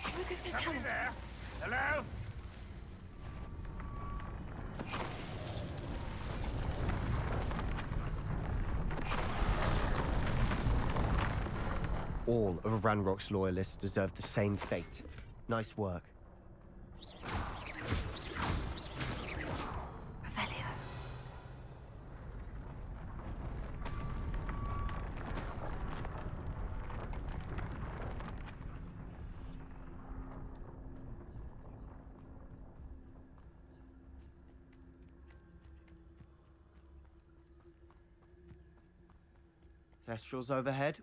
Somebody there? Hello? All of Ranrock's loyalists deserve the same fate. Nice work. Revelio. Thestrals overhead.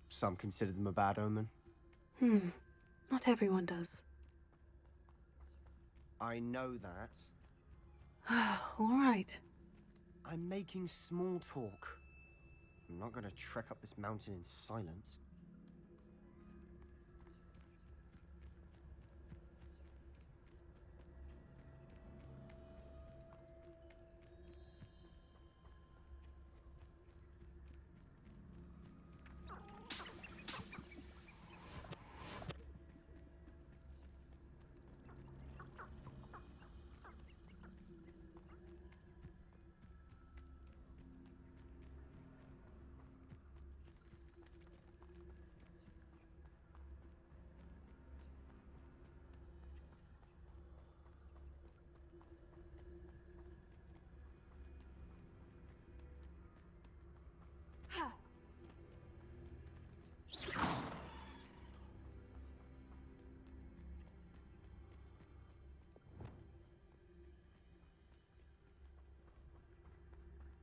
Some consider them a bad omen. Not everyone does. I know that. All right. I'm making small talk. I'm not gonna trek up this mountain in silence.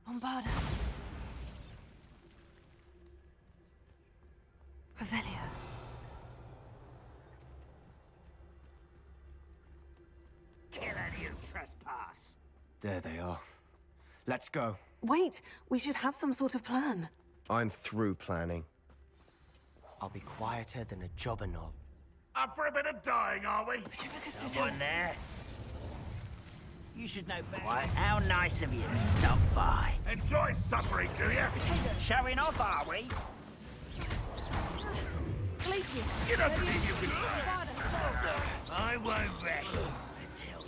Bombarda. Revelio. Kill any you trespass. There they are. Let's go. Wait, we should have some sort of plan. I'm through planning. I'll be quieter than a jobberknoll. Up for a bit of dying, are we? Someone there? You should know better. Why, how nice of you to stop by. Enjoy suffering, do you? Showing off, are we? You don't believe you can... I won't rest until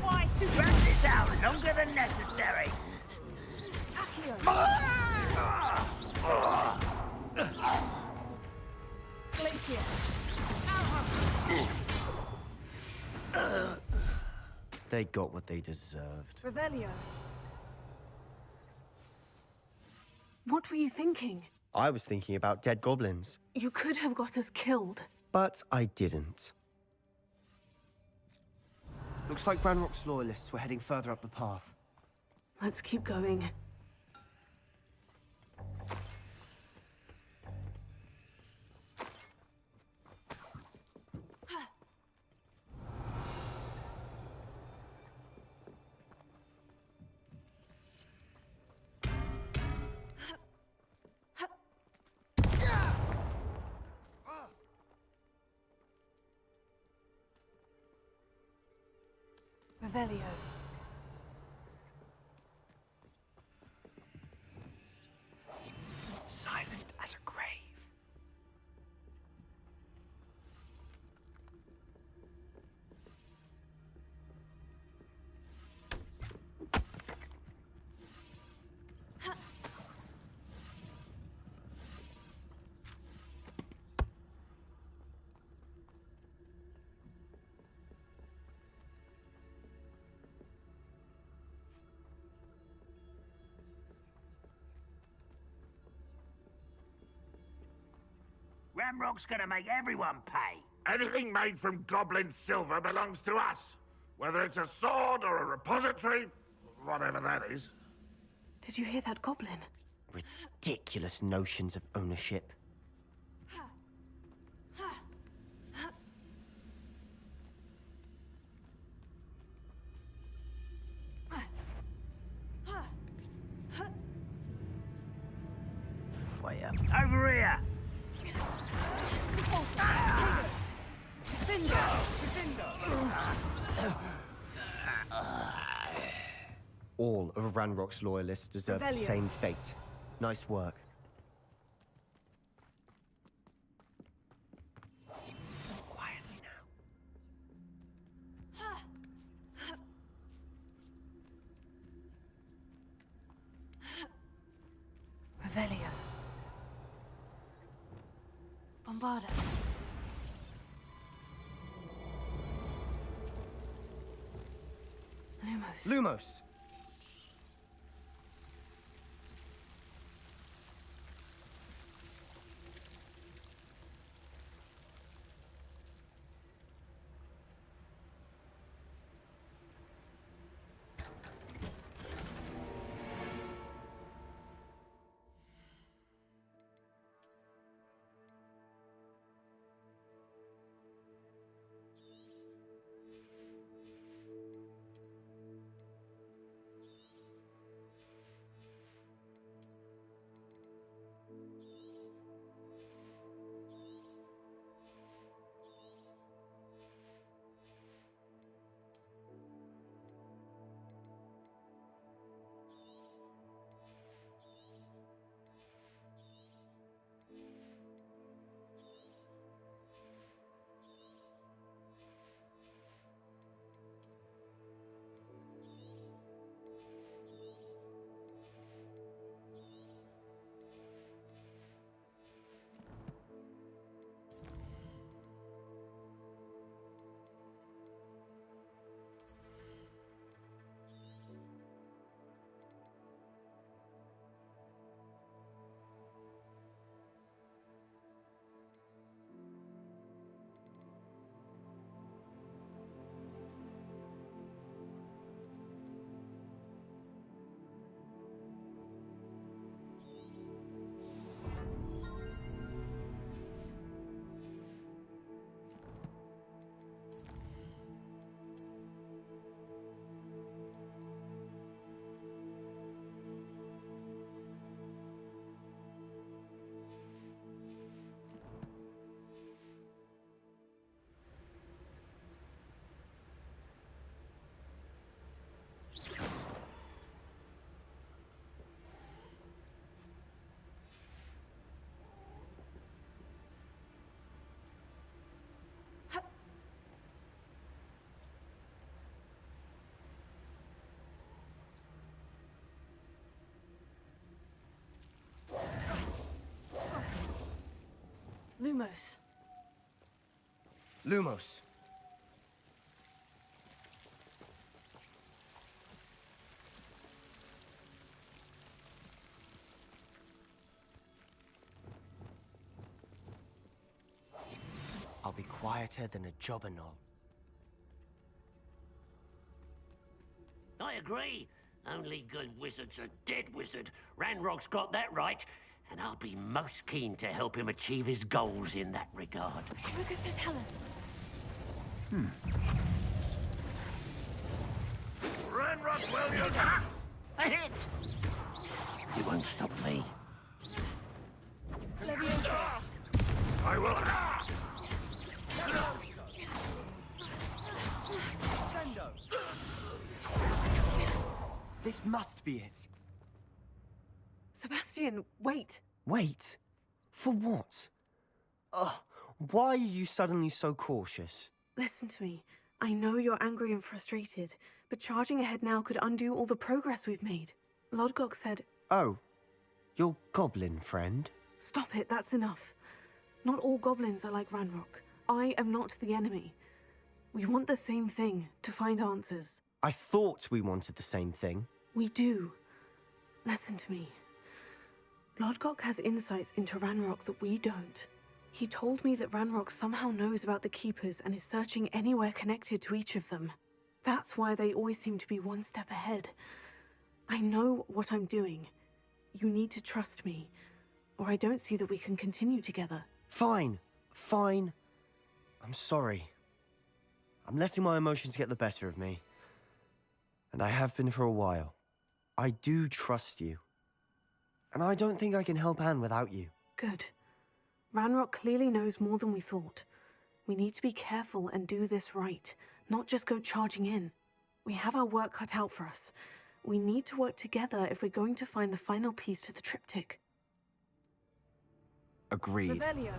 why to drag this out longer than necessary? They got what they deserved. Revelio. What were you thinking? I was thinking about dead goblins, You could have got us killed. but I didn't. Looks like Ranrock's loyalists were heading further up the path. Let's keep going. Revelio. Silent as a grave. Ramrock's gonna make everyone pay. Anything made from goblin silver belongs to us. Whether it's a sword or a repository, whatever that is. Did you hear that goblin? Ridiculous notions of ownership. Way up. Over here! All of Ranrock's loyalists deserve the Revelio. same fate. Nice work. Quietly now. Revelio. Bombarda. Lumos. Lumos! Lumos. Lumos. I'll be quieter than a jobberknoll. I agree. Only good wizard's a dead wizard. Ranrock's got that right, and I'll be most keen to help him achieve his goals in that regard. Lucas, don't tell us. Ranrock Williams! A hit! You won't stop me. I will. This must be it. Sebastian, wait. Wait? For what? Ugh, why are you suddenly so cautious? Listen to me. I know you're angry and frustrated, but charging ahead now could undo all the progress we've made. Lodgok said... Oh, your goblin friend? Stop it, that's enough. Not all goblins are like Ranrock. I am not the enemy. We want the same thing, to find answers. I thought we wanted the same thing. We do. Listen to me. Lodgok has insights into Ranrock that we don't. He told me that Ranrock somehow knows about the Keepers and is searching anywhere connected to each of them. That's why they always seem to be one step ahead. I know what I'm doing. You need to trust me, or I don't see that we can continue together. Fine, fine. I'm sorry. I'm letting my emotions get the better of me. And I have been for a while. I do trust you. And I don't think I can help Anne without you. Good. Ranrock clearly knows more than we thought. We need to be careful and do this right, not just go charging in. We have our work cut out for us. We need to work together if we're going to find the final piece to the triptych. Agreed. Revelio.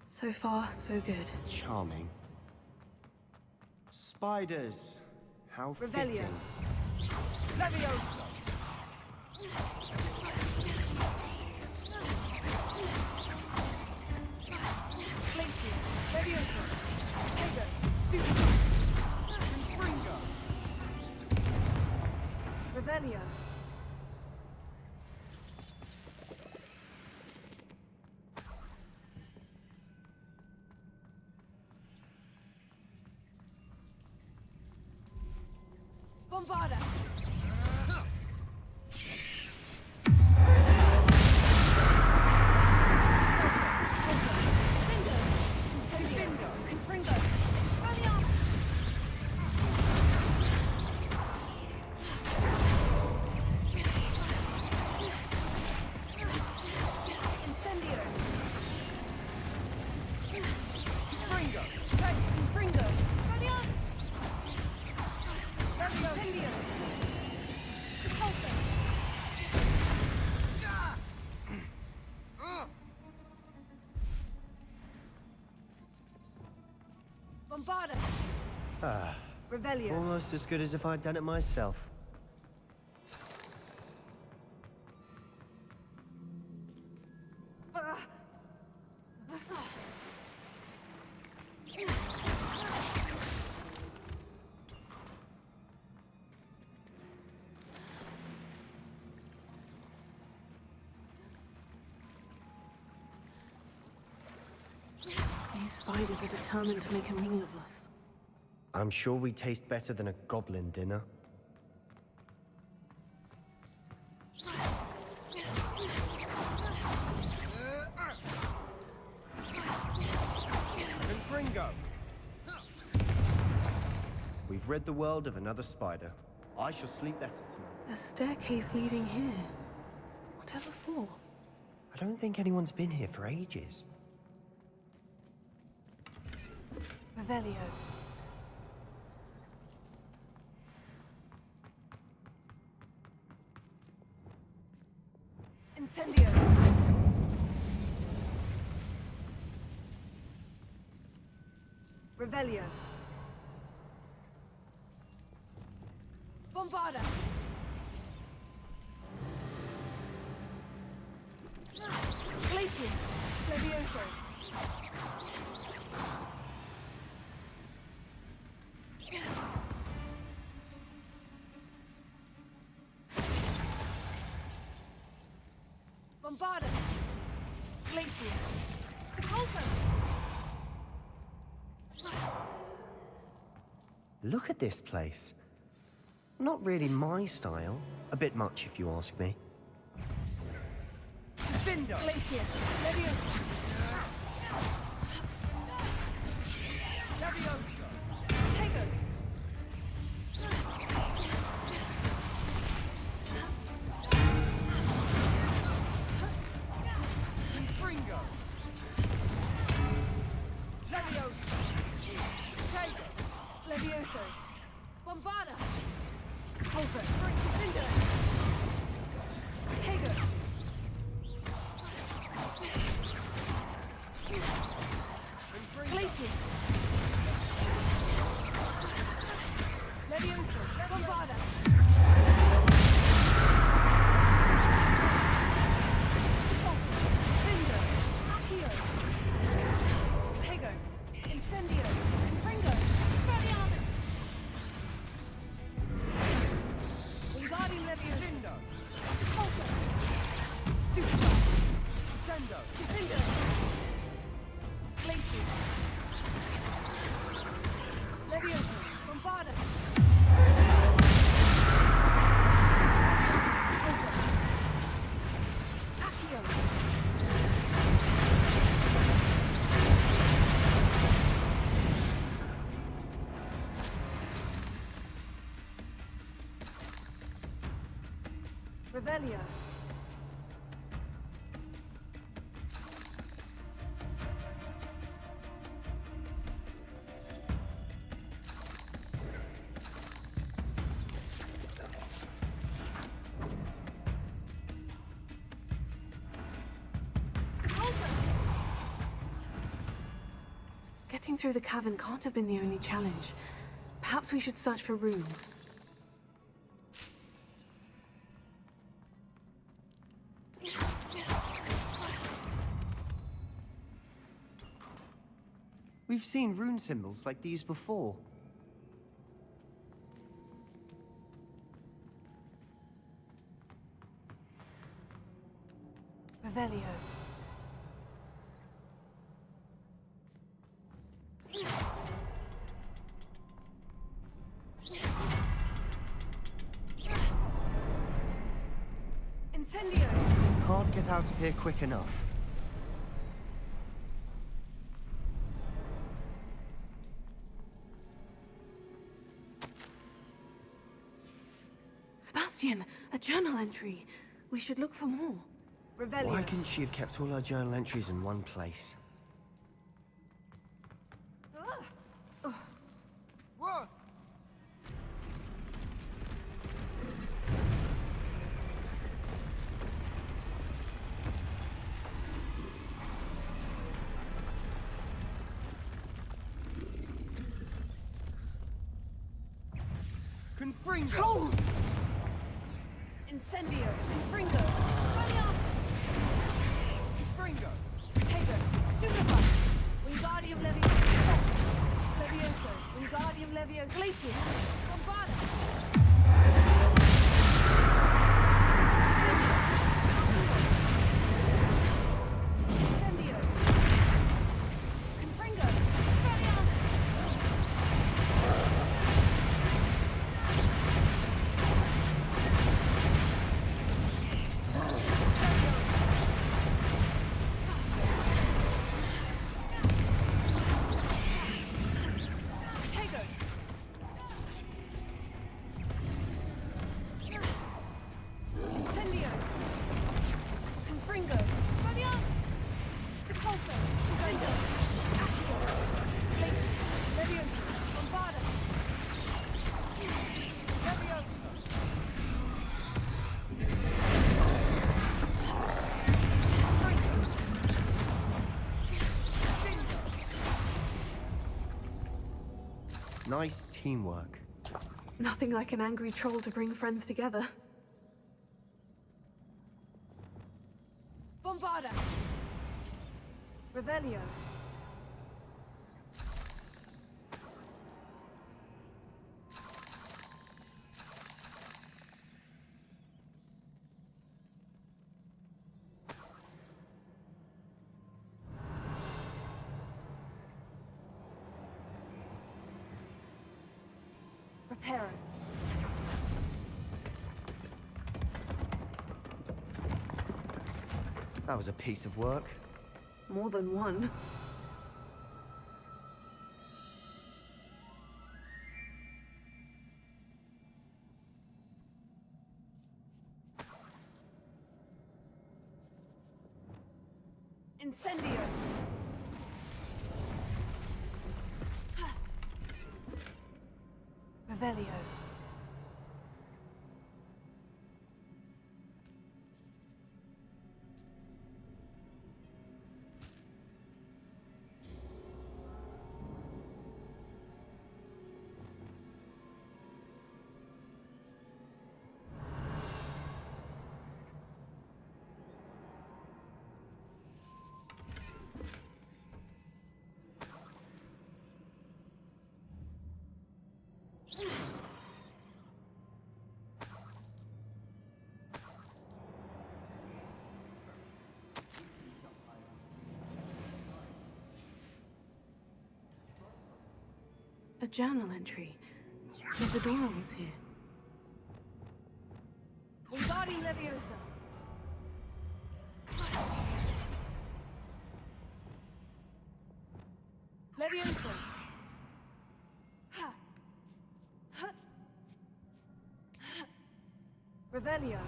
So far, so good. Charming. Spiders. How Revelio. fitting. Leviosa! Glacius. Leviosa. Tego. Stupid. Fringo! Revelio. Bombarda. Bombarda. Revelio. Almost as good as if I'd done it myself. These spiders are determined to make a meal of us. I'm sure we taste better than a goblin dinner. Fringo! We've rid the world of another spider. I shall sleep better tonight. A staircase leading here. Whatever for? I don't think anyone's been here for ages. Revelio. Incendio. Revelio. Bombarda. Glacius. Levioso. Bombarda. Glacius. Repulsor. Look at this place. Not really my style. A bit much, if you ask me. Bindo! Glacius. Levioso. Leviosa! Tego. Fringo! Leviosa! Tego! Levioso. Bombarda. Repulsor. Defender. Tego. Glacius. Revelio. Getting through the cavern can't have been the only challenge. Perhaps we should search for runes. We've seen rune symbols like these before. Revelio. Incendio. Can't get out of here quick enough. Sebastian, a journal entry. We should look for more. Revelio. Why couldn't she have kept all her journal entries in one place? Confringo! Troll! Incendio. Confringo. Spaniatus. Confringo! Protego. Stupefy. Wingardium Leviosa. Levioso. Wingardium Levio. Glacius. Bombarda. Incendio. Confringo. Spaniatus. Protego. Incendio. Confringo. Spaniatus. Repulso. Defendo. Accio. Glacius. Levioso. Bombarda. Levioso. Nice teamwork. Nothing like an angry troll to bring friends together. Bombarda. Revelio. Reparo. That was a piece of work. More than one. Incendio. Revelio. A journal entry. Isadora was here. Wingardium Leviosa. Leviosa. Ha. Ha. Ha. Revelio.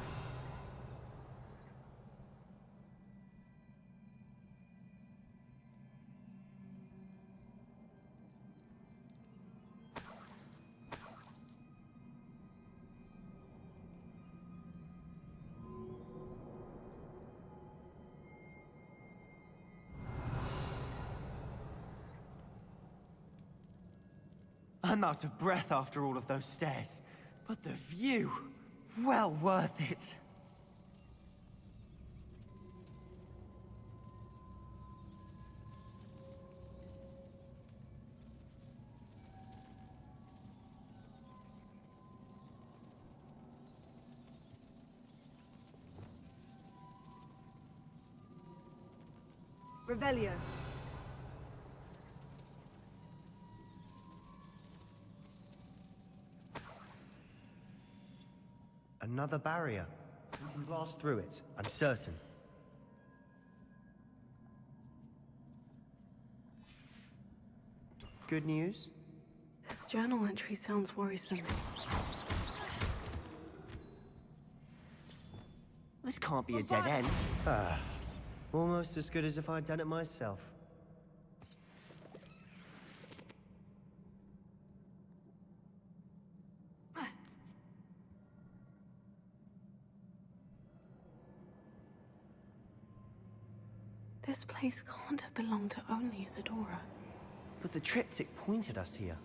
I'm out of breath after all of those stairs. But the view, well worth it. Revelio. Another barrier. We can blast through it, I'm certain. Good news? This journal entry sounds worrisome. This can't be a dead end. Almost as good as if I'd done it myself. This place can't have belonged to only Isadora. But the triptych pointed us here.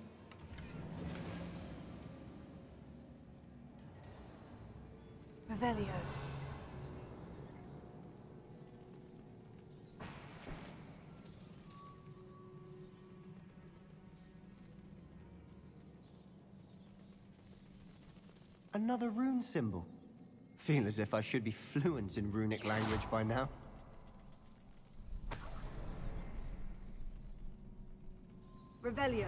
Revelio. Another rune symbol. Feel as if I should be fluent in runic language by now. Revelio.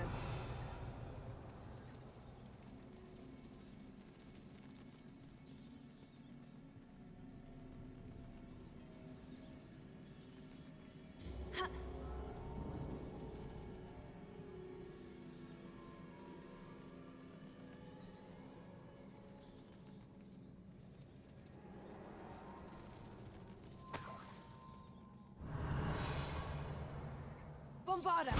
Bombarda!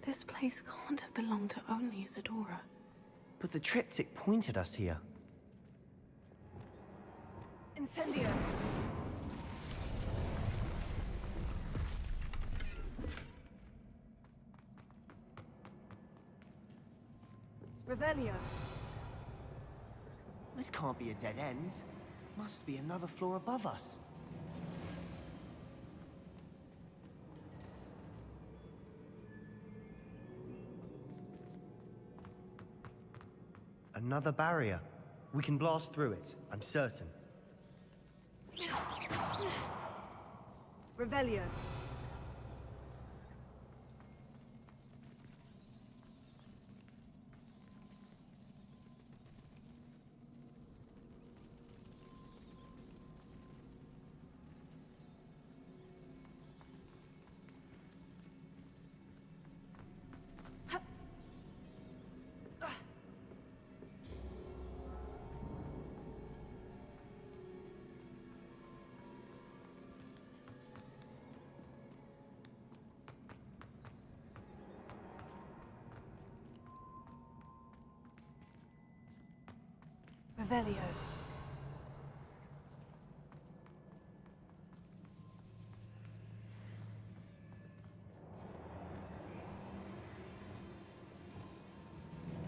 This place can't have belonged to only Isadora. But the triptych pointed us here. Incendio! Revelio! This can't be a dead end. Must be another floor above us. Another barrier. We can blast through it, I'm certain. Revelio! Revelio.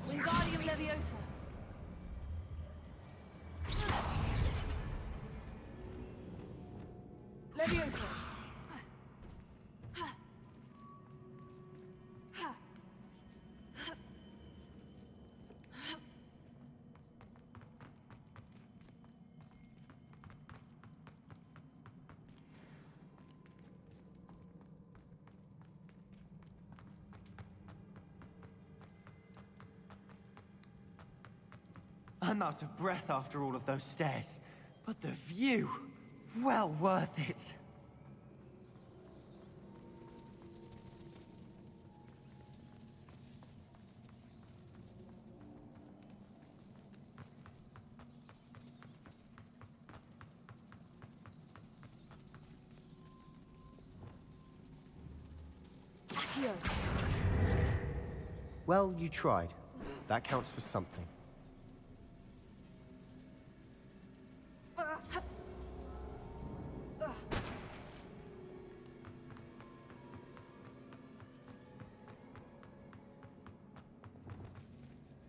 Wingardium Leviosa. Leviosa. I'm out of breath after all of those stairs. But the view, well worth it. Well, you tried. That counts for something.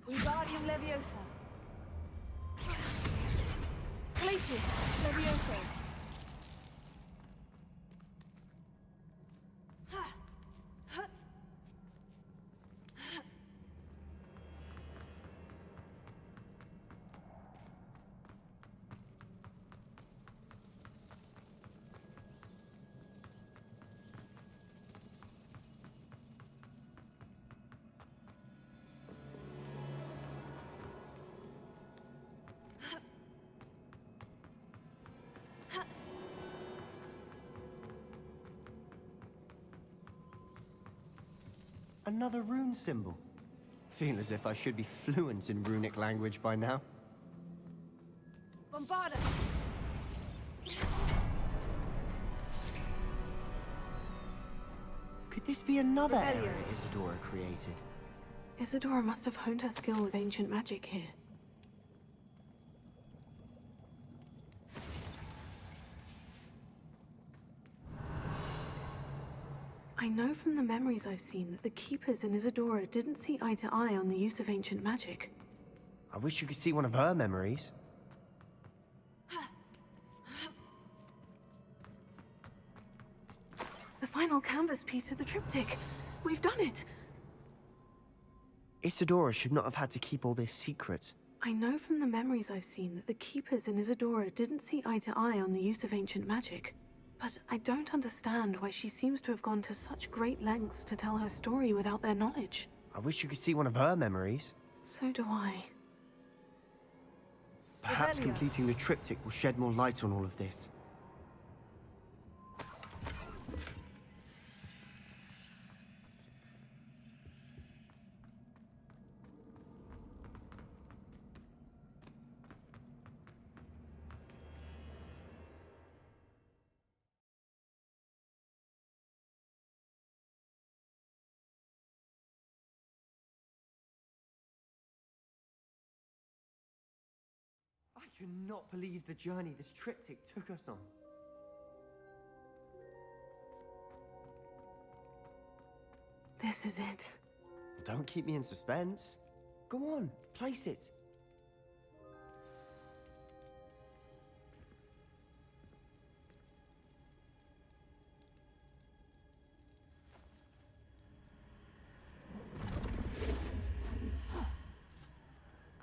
Wingardium Leviosa. Glacius Leviosa. Another rune symbol. Feel as if I should be fluent in runic language by now. Bombarda. Could this be another Revelio. area Isadora created? Isadora must have honed her skill with ancient magic here. I know from the memories I've seen that the Keepers in Isadora didn't see eye to eye on the use of ancient magic. I wish you could see one of her memories. The final canvas piece of the triptych. We've done it! Isadora should not have had to keep all this secret. I know from the memories I've seen that the Keepers in Isadora didn't see eye to eye on the use of ancient magic. But I don't understand why she seems to have gone to such great lengths to tell her story without their knowledge. I wish you could see one of her memories. So do I. Perhaps Revelio. completing the triptych will shed more light on all of this. I cannot believe the journey this triptych took us on. This is it. Don't keep me in suspense. Go on, place it.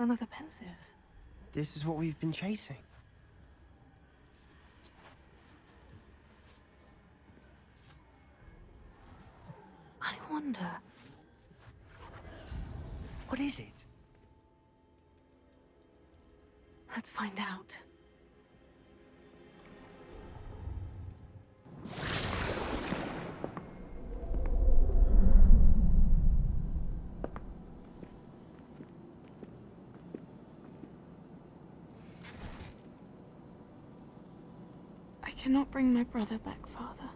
Another pensive. This is what we've been chasing. I wonder. What is it? Let's find out. I cannot bring my brother back, Father.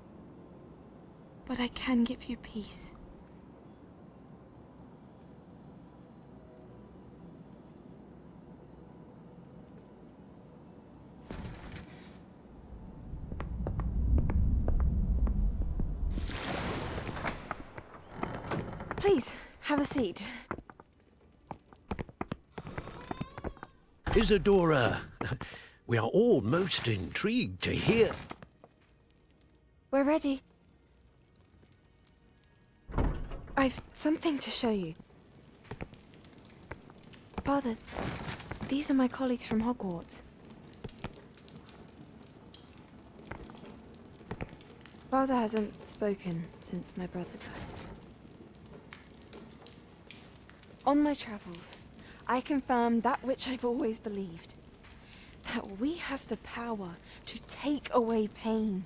But I can give you peace. Please, have a seat. Isadora, we are all most intrigued to hear. We're ready. I've something to show you. Father, these are my colleagues from Hogwarts. Father hasn't spoken since my brother died. On my travels, I confirm that which I've always believed. That we have the power to take away pain.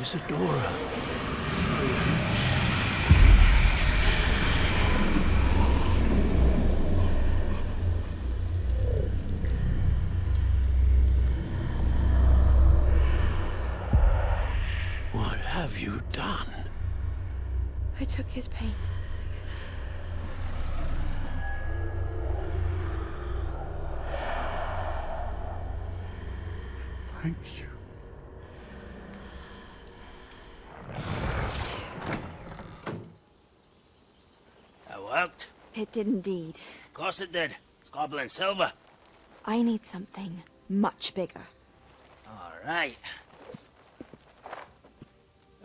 Isadora. What have you done? I took his pain. Thank you. That worked. It did indeed. Of course it did. It's goblin silver. I need something much bigger. All right.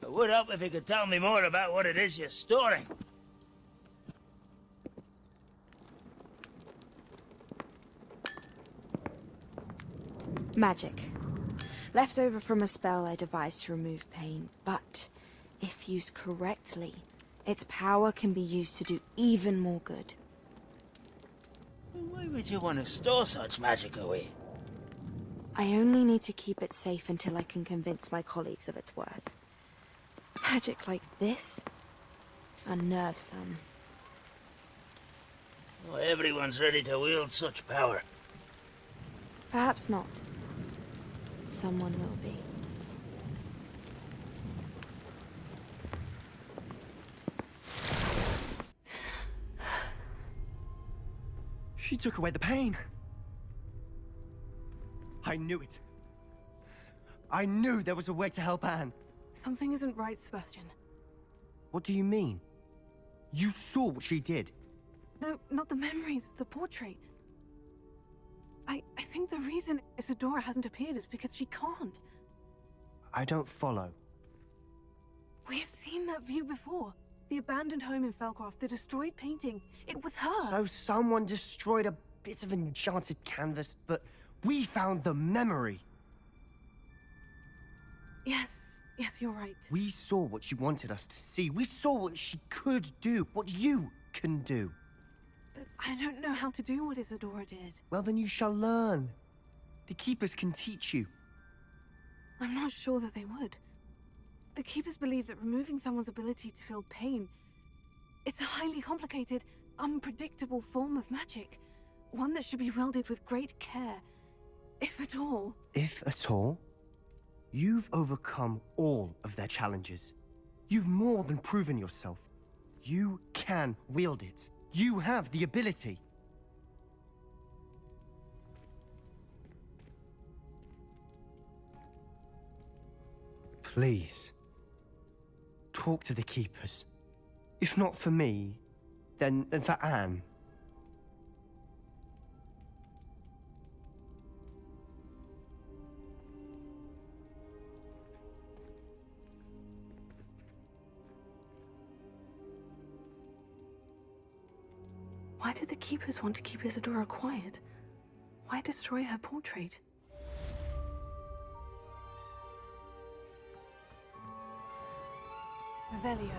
It would help if you could tell me more about what it is you're storing. Magic. Left over from a spell I devised to remove pain, but if used correctly, its power can be used to do even more good. Why would you want to store such magic away? I only need to keep it safe until I can convince my colleagues of its worth. Magic like this unnerves some. Not everyone's ready to wield such power. Perhaps not. Someone will be. She took away the pain. I knew it. I knew there was a way to help Anne. Something isn't right, Sebastian. What do you mean? You saw what she did. No, not the memories, the portrait. I think the reason Isadora hasn't appeared is because she can't. I don't follow. We have seen that view before. The abandoned home in Felcroft, the destroyed painting. It was her. So someone destroyed a bit of enchanted canvas, but we found the memory. Yes, you're right. We saw what she wanted us to see. We saw what she could do, what you can do. But I don't know how to do what Isadora did. Well, then you shall learn. The Keepers can teach you. I'm not sure that they would. The Keepers believe that removing someone's ability to feel pain, it's a highly complicated, unpredictable form of magic. One that should be wielded with great care, if at all. If at all? You've overcome all of their challenges. You've more than proven yourself. You can wield it. You have the ability. Please, talk to the Keepers. If not for me, then for Anne. Why did the Keepers want to keep Isadora quiet? Why destroy her portrait? Revelio.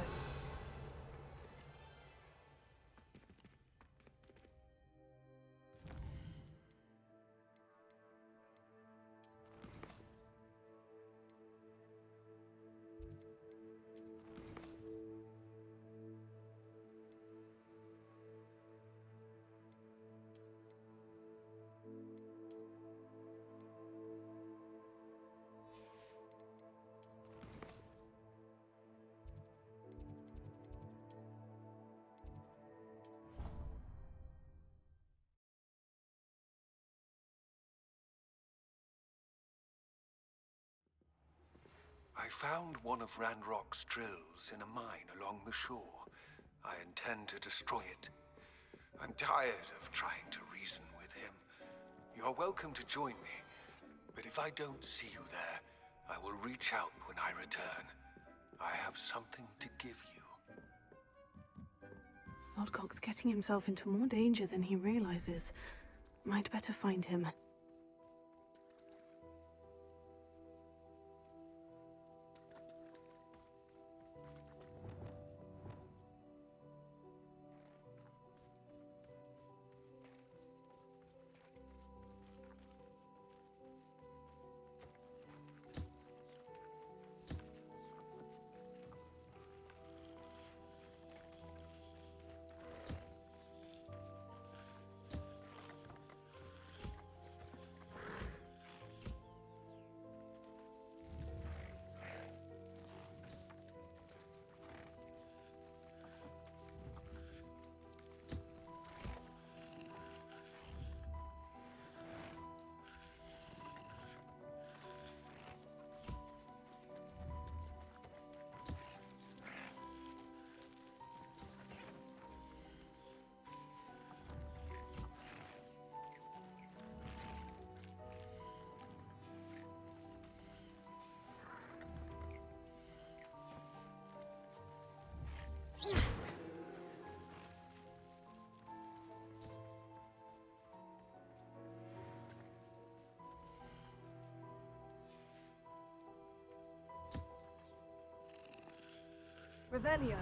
I found one of Ranrock's drills in a mine along the shore. I intend to destroy it. I'm tired of trying to reason with him. You're welcome to join me, but if I don't see you there, I will reach out when I return. I have something to give you. Lodgok's getting himself into more danger than he realizes. Might better find him. Revelio.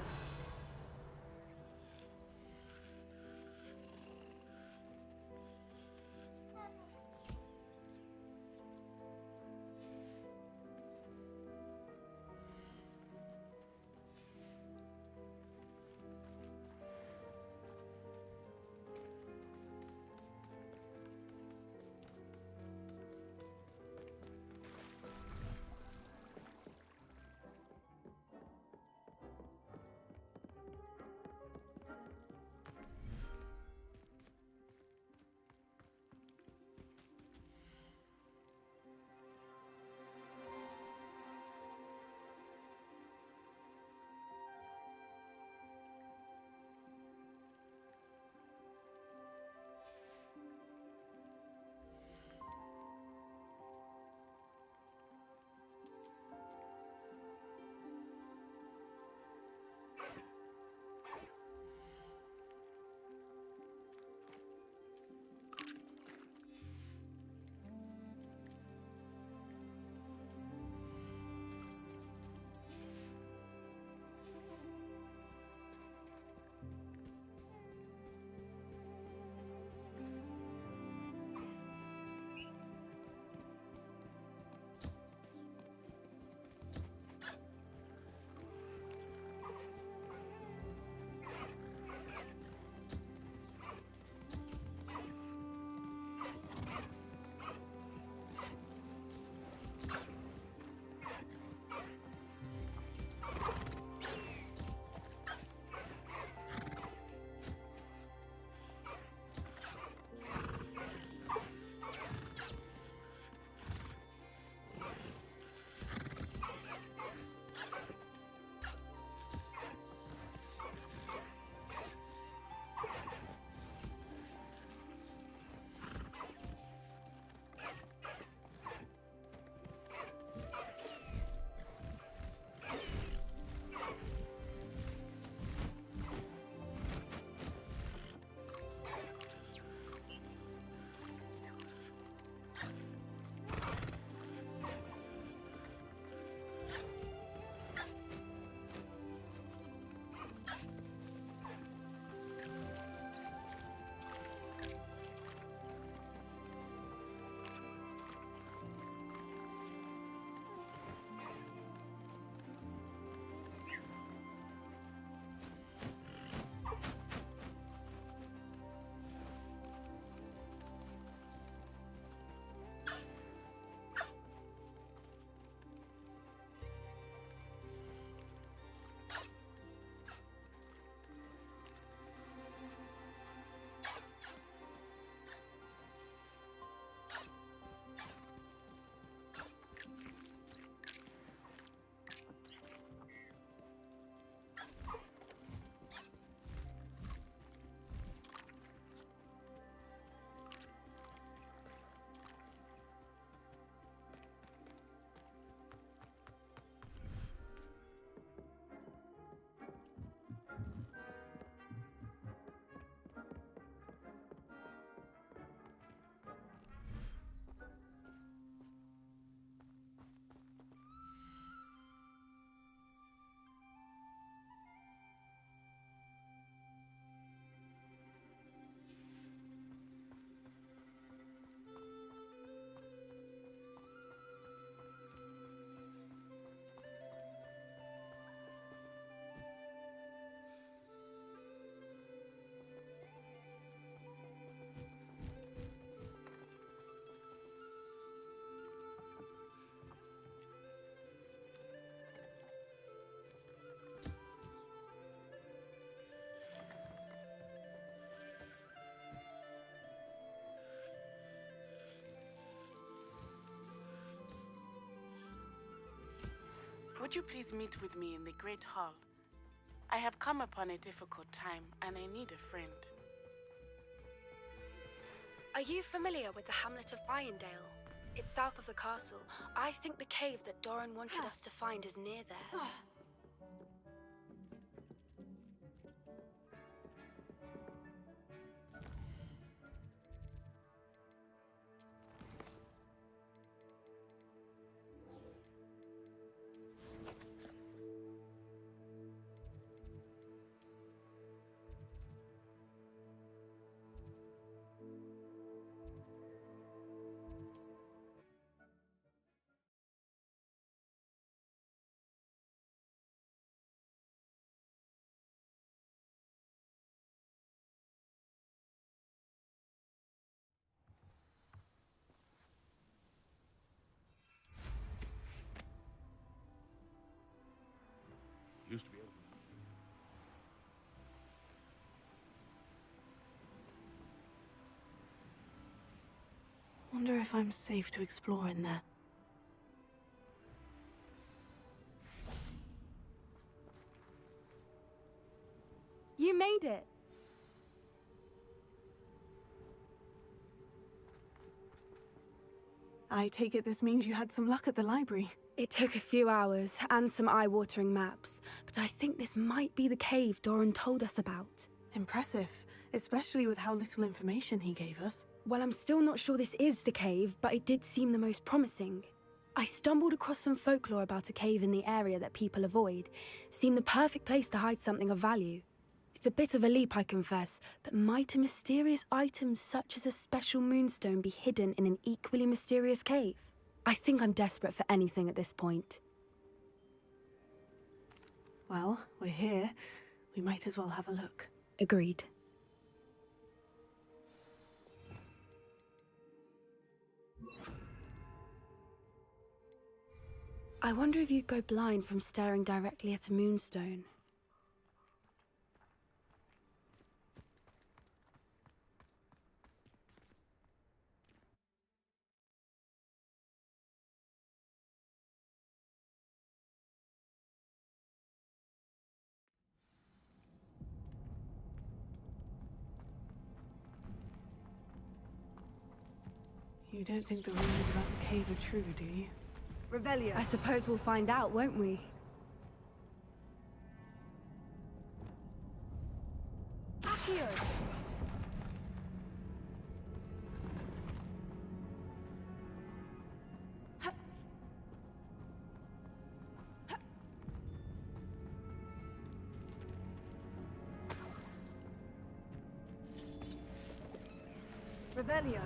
Would you please meet with me in the Great Hall? I have come upon a difficult time, and I need a friend. Are you familiar with the hamlet of Irondale? It's south of the castle. I think the cave that Doran wanted us to find is near there. Used to be able to. Wonder if I'm safe to explore in there. You made it! I take it this means you had some luck at the library. It took a few hours and some eye-watering maps, but I think this might be the cave Doran told us about. Impressive, especially with how little information he gave us. Well, I'm still not sure this is the cave, but it did seem the most promising. I stumbled across some folklore about a cave in the area that people avoid. Seemed the perfect place to hide something of value. It's a bit of a leap, I confess, but might a mysterious item such as a special moonstone be hidden in an equally mysterious cave? I think I'm desperate for anything at this point. Well, we're here. We might as well have a look. Agreed. I wonder if you'd go blind from staring directly at a moonstone. You don't think the rumors about the cave are true, do you? Revelio! I suppose we'll find out, won't we? Accio! Revelio!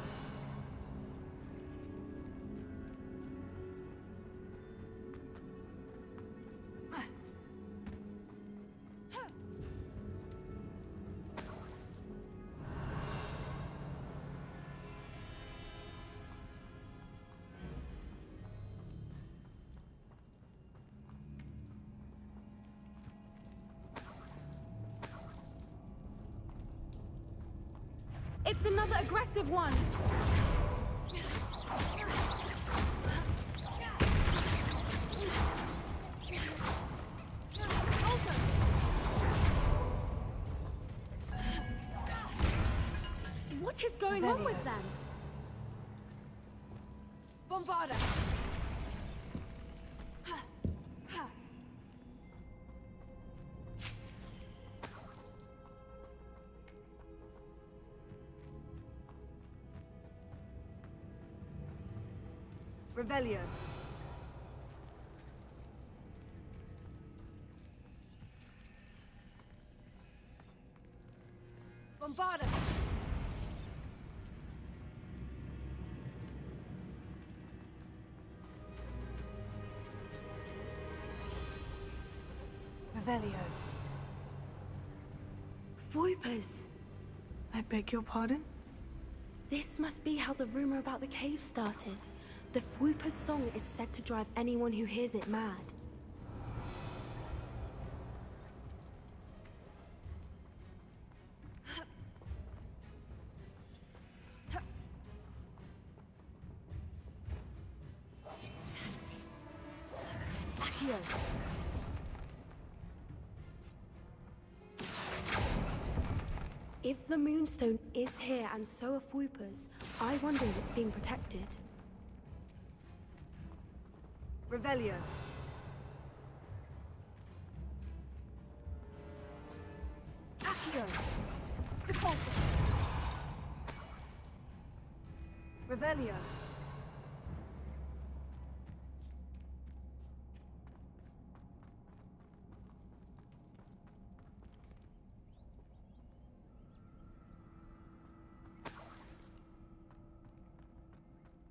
It's another aggressive one! What is going on with them? Bombarda! Revelio! Bombarda! Revelio! Voipers! I beg your pardon? This must be how the rumor about the cave started. The Fwooper's song is said to drive anyone who hears it mad. Accio! If the Moonstone is here and so are Fwoopers, I wonder if it's being protected. Revelio! Accio! Depulso! Revelio!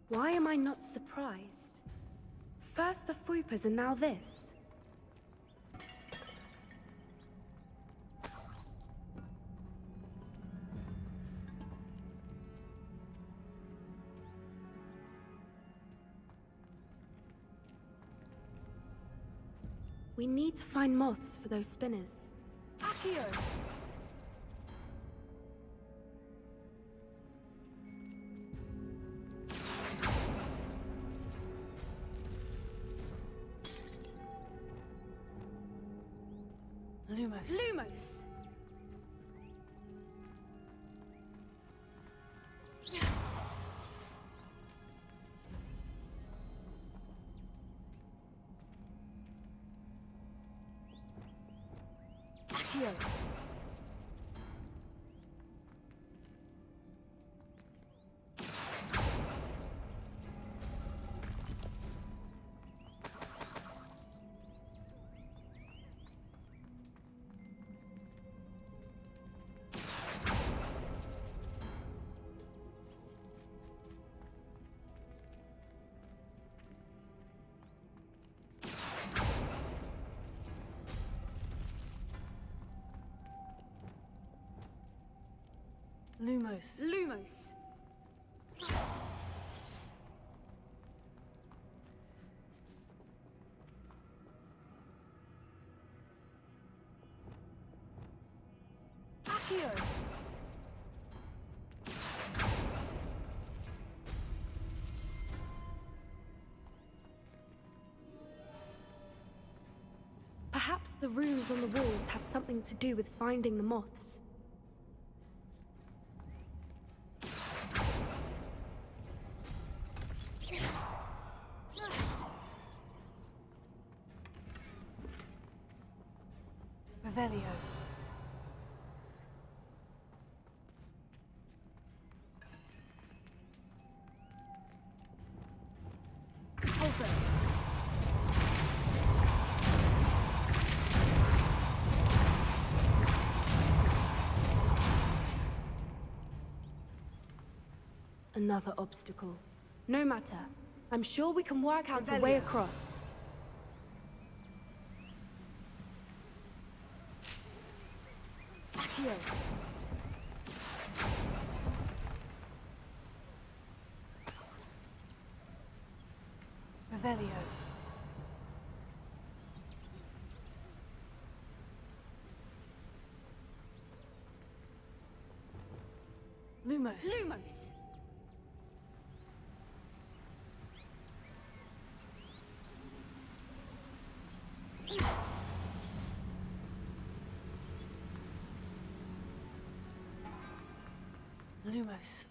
Why am I not surprised? First the Fwoopers and now this. We need to find moths for those spinners. Accio! Lumos. Lumos! Accio! Lumos. Lumos! Accio! Perhaps the runes on the walls have something to do with finding the moths. Revelio. Also. Another obstacle. No matter. I'm sure we can work out a way across. Accio! Revelio. Lumos. Lumos! Lumos.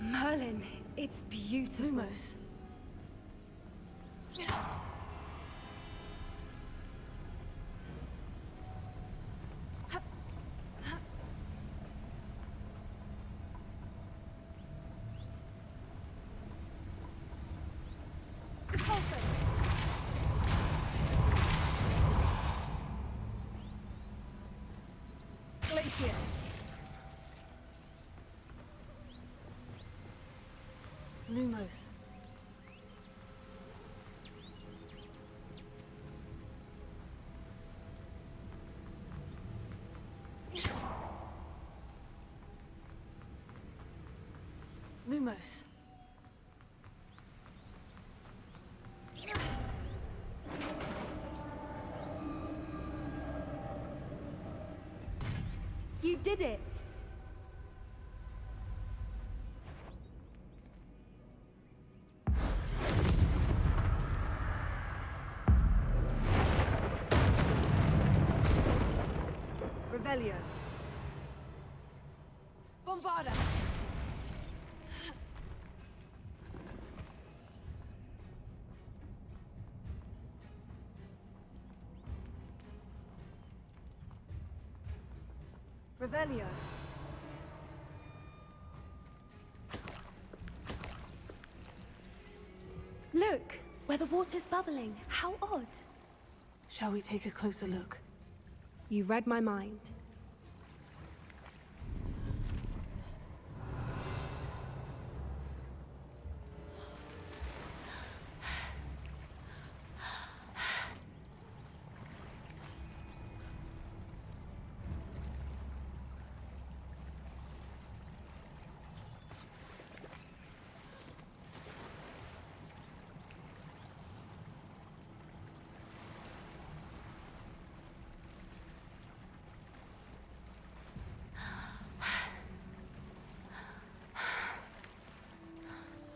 Merlin, it's beautiful. Lumos. Lumos. Lumos. You did it! Revelio. Bombarda. Revelio. Look, where the water's bubbling. How odd. Shall we take a closer look? You read my mind.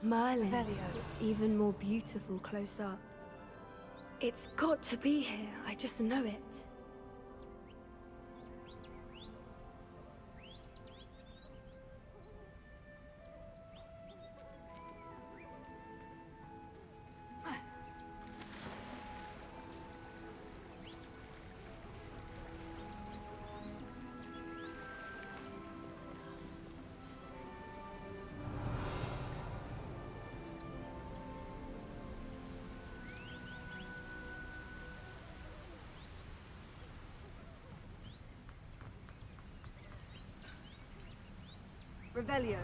Merlin. Revelio. It's even more beautiful close up. It's got to be here. I just know it. Revelio.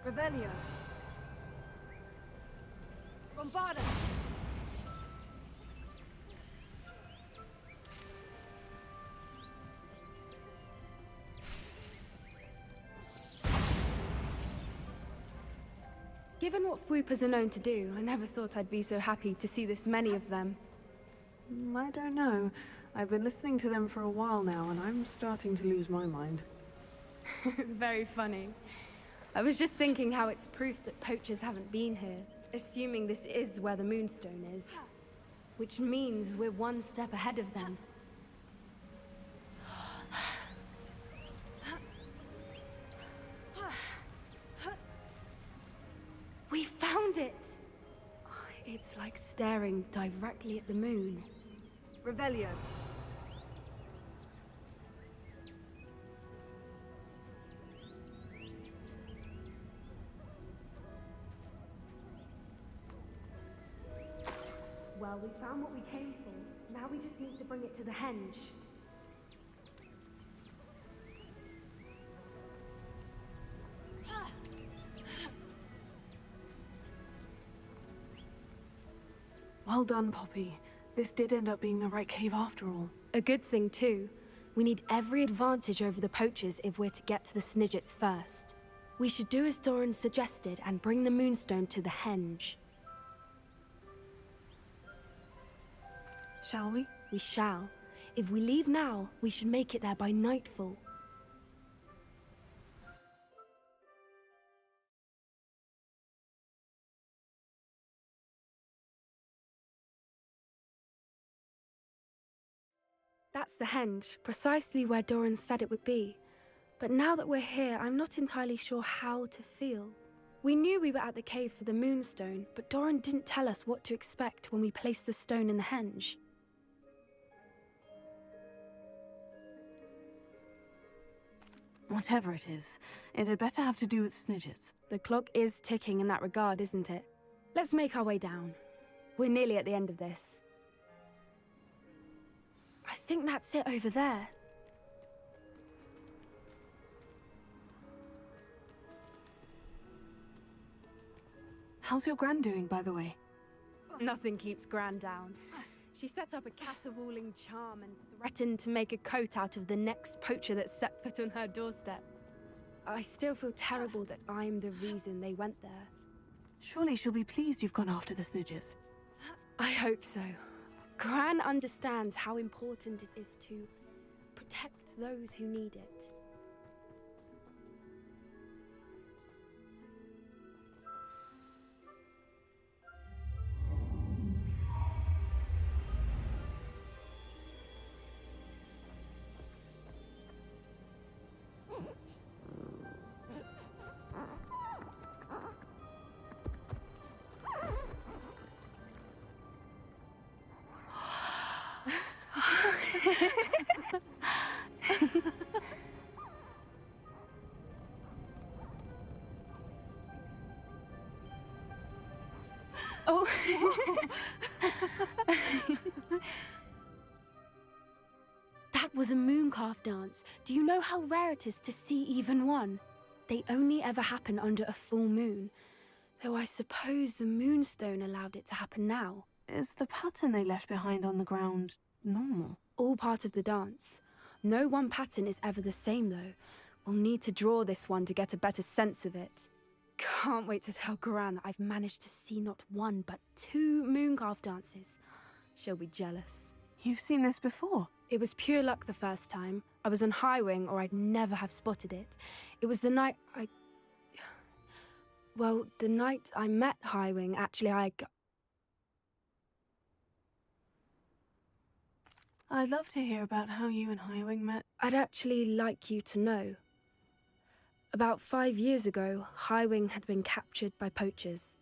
Revelio. Bombarda. Given what Fwoopas are known to do, I never thought I'd be so happy to see this many of them. I don't know. I've been listening to them for a while now, and I'm starting to lose my mind. Very funny. I was just thinking how it's proof that poachers haven't been here, assuming this is where the Moonstone is. Which means we're one step ahead of them. We found it! It's like staring directly at the moon. Revelio. Well, we found what we came for. Now we just need to bring it to the henge. Well done, Poppy. This did end up being the right cave after all. A good thing, too. We need every advantage over the poachers if we're to get to the Snidgets first. We should do as Doran suggested and bring the Moonstone to the henge. Shall we? We shall. If we leave now, we should make it there by nightfall. That's the henge, precisely where Doran said it would be. But now that we're here, I'm not entirely sure how to feel. We knew we were at the cave for the Moonstone, but Doran didn't tell us what to expect when we placed the stone in the henge. Whatever it is, it had better have to do with Snidgets. The clock is ticking in that regard, isn't it? Let's make our way down. We're nearly at the end of this. I think that's it over there. How's your Gran doing, by the way? Nothing keeps Gran down. She set up a caterwauling charm and threatened to make a coat out of the next poacher that set foot on her doorstep. I still feel terrible that I'm the reason they went there. Surely she'll be pleased you've gone after the Snidgets. I hope so. Gran understands how important it is to protect those who need it. Oh. That was a mooncalf dance. Do you know how rare it is to see even one? They only ever happen under a full moon. Though I suppose the moonstone allowed it to happen now. Is the pattern they left behind on the ground normal? All part of the dance. No one pattern is ever the same, though. We'll need to draw this one to get a better sense of it. Can't wait to tell Gran that I've managed to see not one, but 2 mooncalf dances. She'll be jealous. You've seen this before? It was pure luck the first time. I was on High Wing, or I'd never have spotted it. It was the night Well, the night I met High Wing, actually, I'd love to hear about how you and High Wing met. I'd actually like you to know. About 5 years ago, High Wing had been captured by poachers.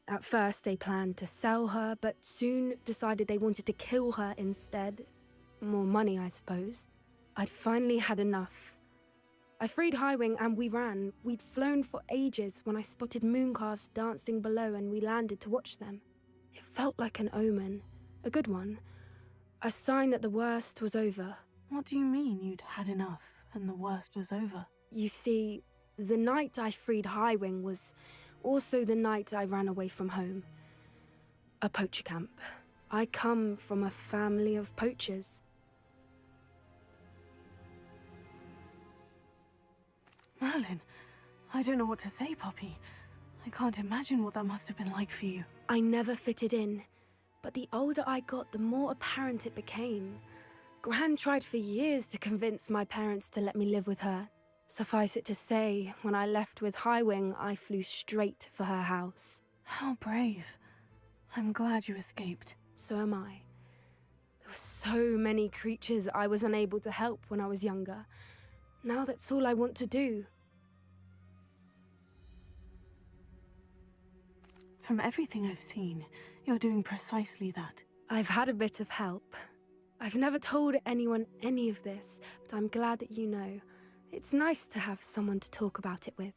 At first, they planned to sell her, but soon decided they wanted to kill her instead. More money, I suppose. I'd finally had enough. I freed High Wing and we ran. We'd flown for ages when I spotted mooncalves dancing below and we landed to watch them. It felt like an omen. A good one. A sign that the worst was over. What do you mean you'd had enough and the worst was over? You see, the night I freed High Wing was also the night I ran away from home. A poacher camp. I come from a family of poachers. Merlin, I don't know what to say, Poppy. I can't imagine what that must have been like for you. I never fitted in, but the older I got, the more apparent it became. Gran tried for years to convince my parents to let me live with her. Suffice it to say, when I left with High Wing, I flew straight for her house. How brave. I'm glad you escaped. So am I. There were so many creatures I was unable to help when I was younger. Now that's all I want to do. From everything I've seen, you're doing precisely that. I've had a bit of help. I've never told anyone any of this, but I'm glad that you know. It's nice to have someone to talk about it with.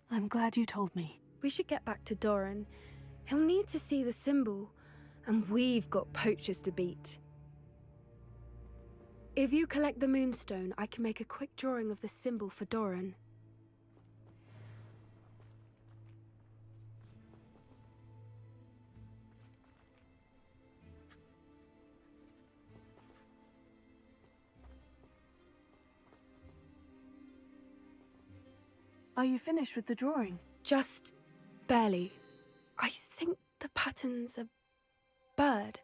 I'm glad you told me. We should get back to Doran. He'll need to see the symbol, and we've got poachers to beat. If you collect the moonstone, I can make a quick drawing of the symbol for Doran. Are you finished with the drawing? Just barely. I think the pattern's a bird.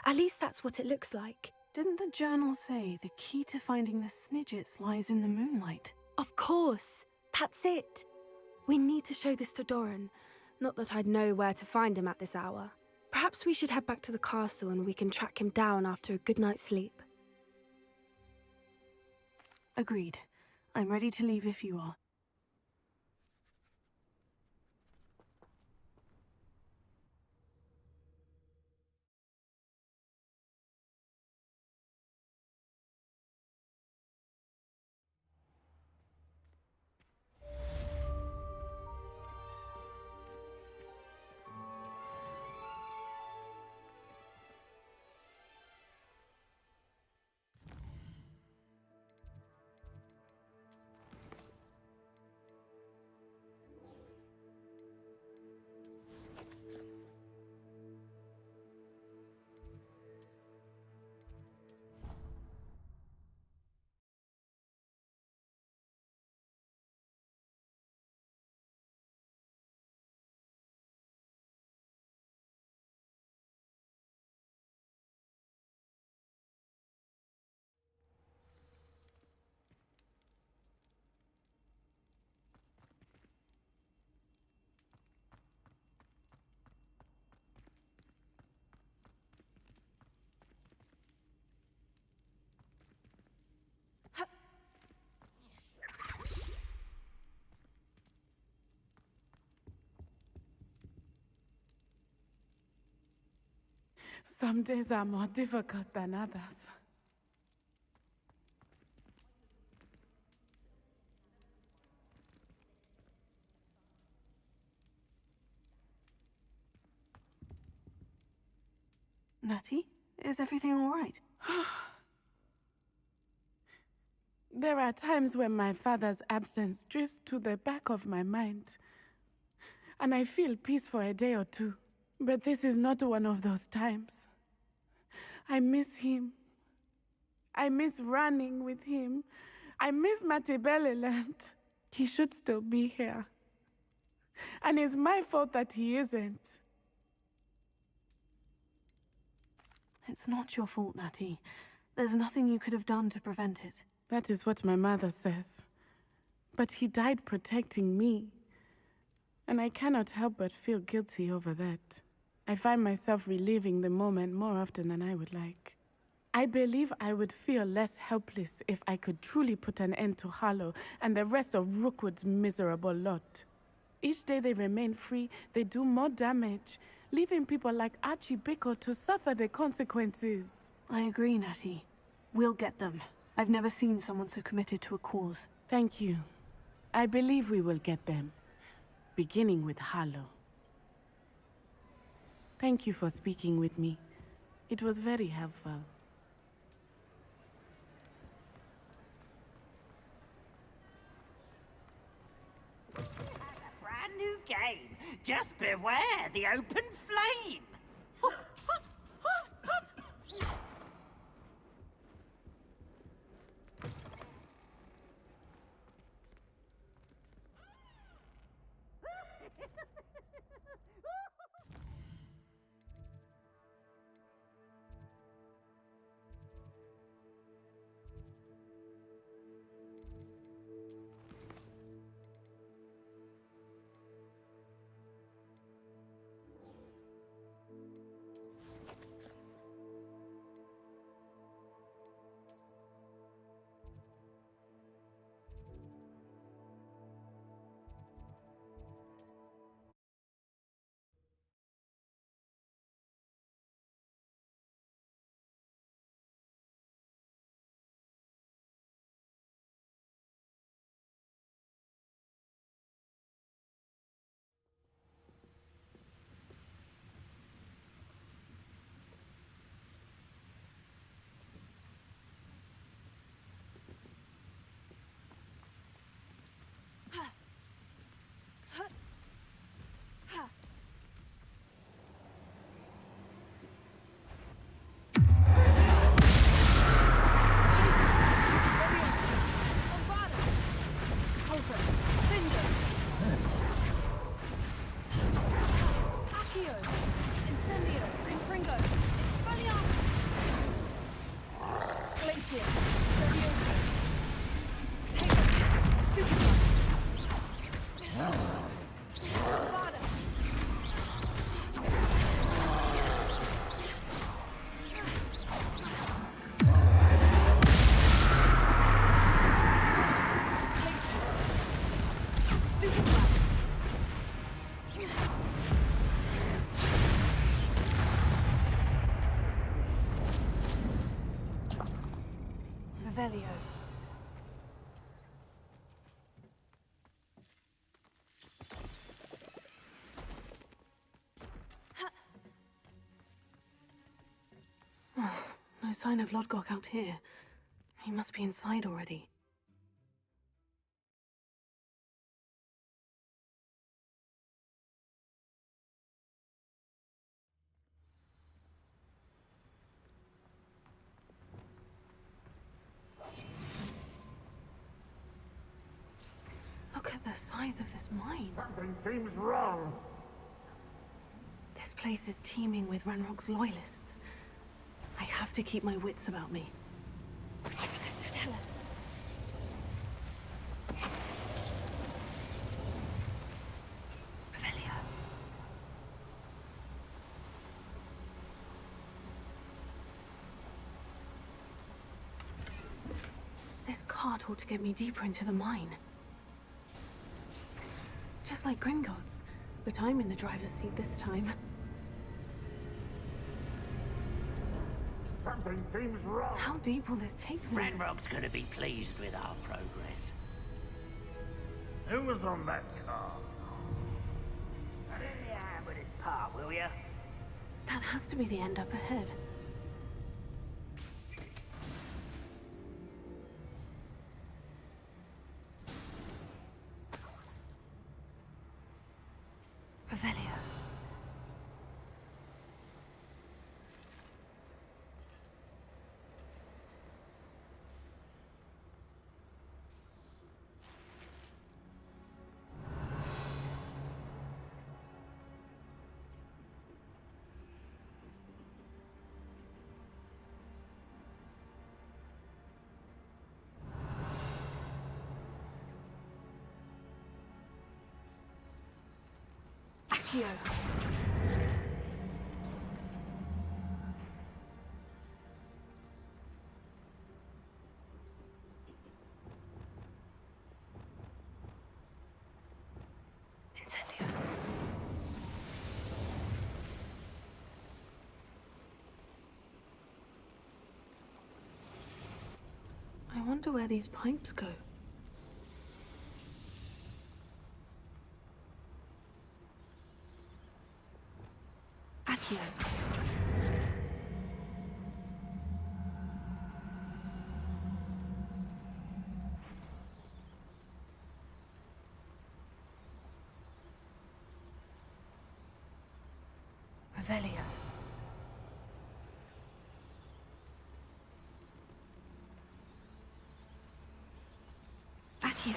At least that's what it looks like. Didn't the journal say the key to finding the Snidgets lies in the moonlight? Of course. That's it. We need to show this to Doran. Not that I'd know where to find him at this hour. Perhaps we should head back to the castle and we can track him down after a good night's sleep. Agreed. I'm ready to leave if you are. Some days are more difficult than others. Natty? Is everything all right? There are times when my father's absence drifts to the back of my mind, and I feel peace for a day or two. But this is not one of those times. I miss him. I miss running with him. I miss Matebeleland. He should still be here. And it's my fault that he isn't. It's not your fault, Natty. There's nothing you could have done to prevent it. That is what my mother says. But he died protecting me. And I cannot help but feel guilty over that. I find myself reliving the moment more often than I would like. I believe I would feel less helpless if I could truly put an end to Harlow and the rest of Rookwood's miserable lot. Each day they remain free, they do more damage, leaving people like Archie Bickle to suffer the consequences. I agree, Natty. We'll get them. I've never seen someone so committed to a cause. Thank you. I believe we will get them, beginning with Harlow. Thank you for speaking with me. It was very helpful. Brand new game. Just beware the open flame. Revelio. No sign of Lodgok out here. He must be inside already. Look at the size of this mine. Something seems wrong. This place is teeming with Ranrock's loyalists. I have to keep my wits about me. Mr. Tell us. Revelio. This cart ought to get me deeper into the mine. Just like Gringotts, but I'm in the driver's seat this time. Something seems wrong. How deep will this take me? Ranrock's gonna be pleased with our progress. Who was on that car? Put in your hand with his part, will ya? That has to be the end up ahead. Revelio. Accio. Incendio. I wonder where these pipes go. Accio. Revelio. Accio.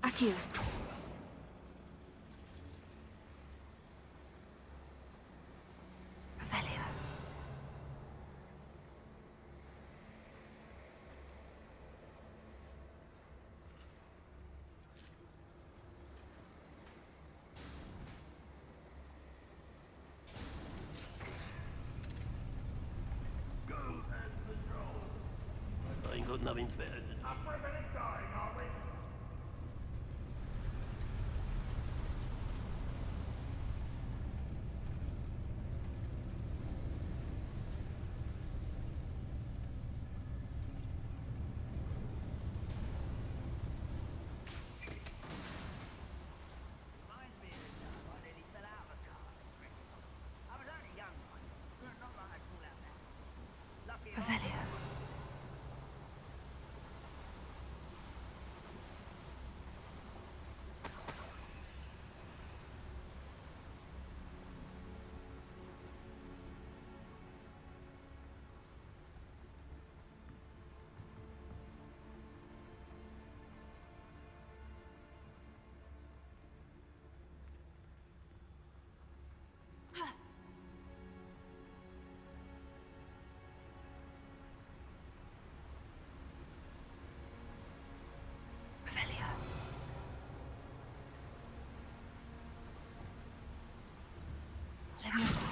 Accio. Revelio. I ain't got nothing better to do. Up for a bit of dying, are we? Reminds me of the time I nearly fell out of a car. I was only young, not like I'd fall out now. Lucky I Revelio. Revelio. Levioso.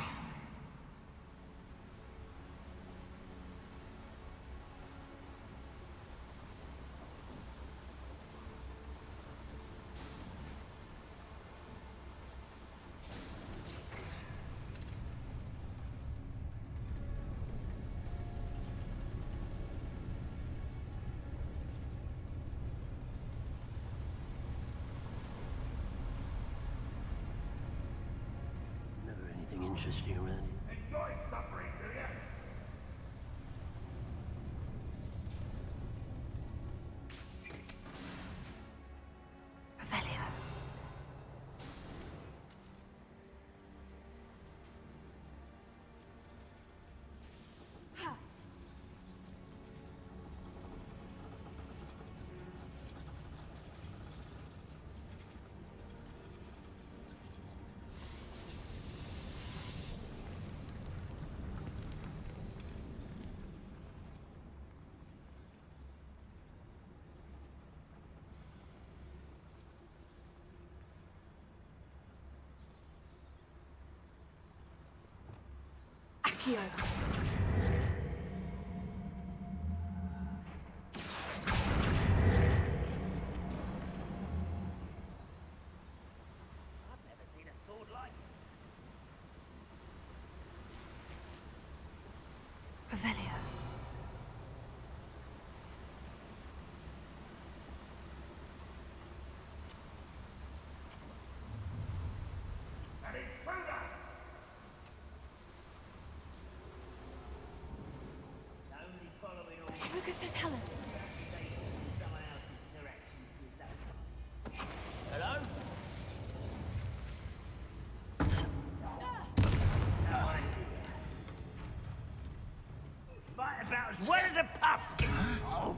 Never anything interesting around here. Enjoy suffering, do you? Revelio. Accio. I've never seen a sword like it. Revelio. An intruder! It's only following all Hey, Lucas, don't tell us. someone else's directions with that. Hello? Someone here. Fight about as well as a puffskin. Oh.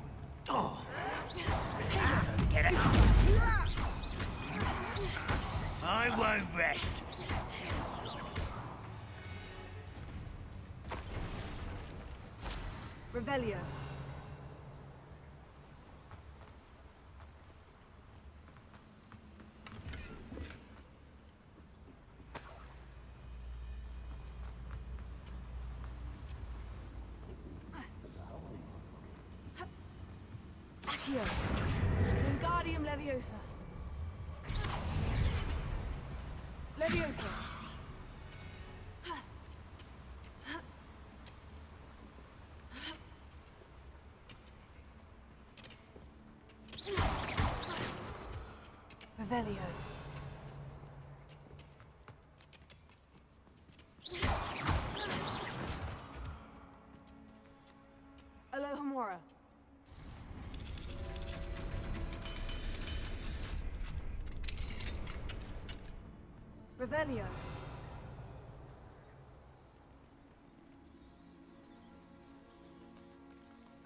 Oh. Get it. I won't rest. Revelio. Accio. Wingardium Leviosa. Leviosa. Revelio. Alohomora. Revelio.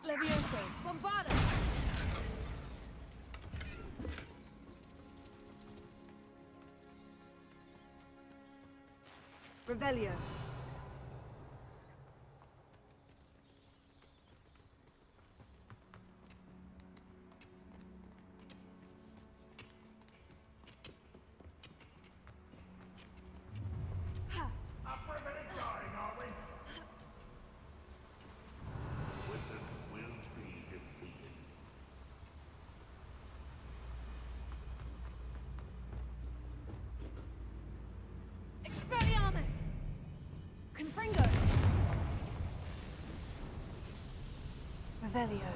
Levioso. Bombarda. Revelio. Up for a bit of dying, are we? Wizards will be defeated. Expelliarmus! Confringo! Revelio.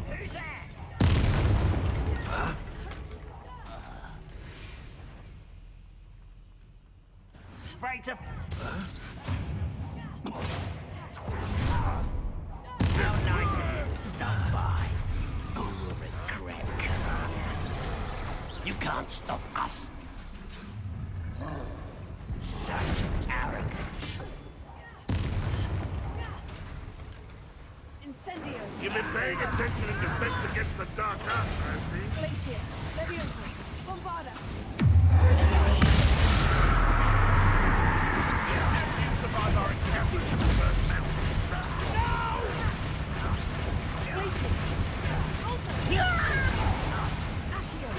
Who's that? Afraid to... How nice of you to stop by. You will regret coming here. You can't stop us. Such arrogance. Incendio. You've been paying attention in defense against the dark arts, I see. Glacius. Levioso. Bombarda. You survive our encounter with the first mountain trap. Glacius. Also. Accio.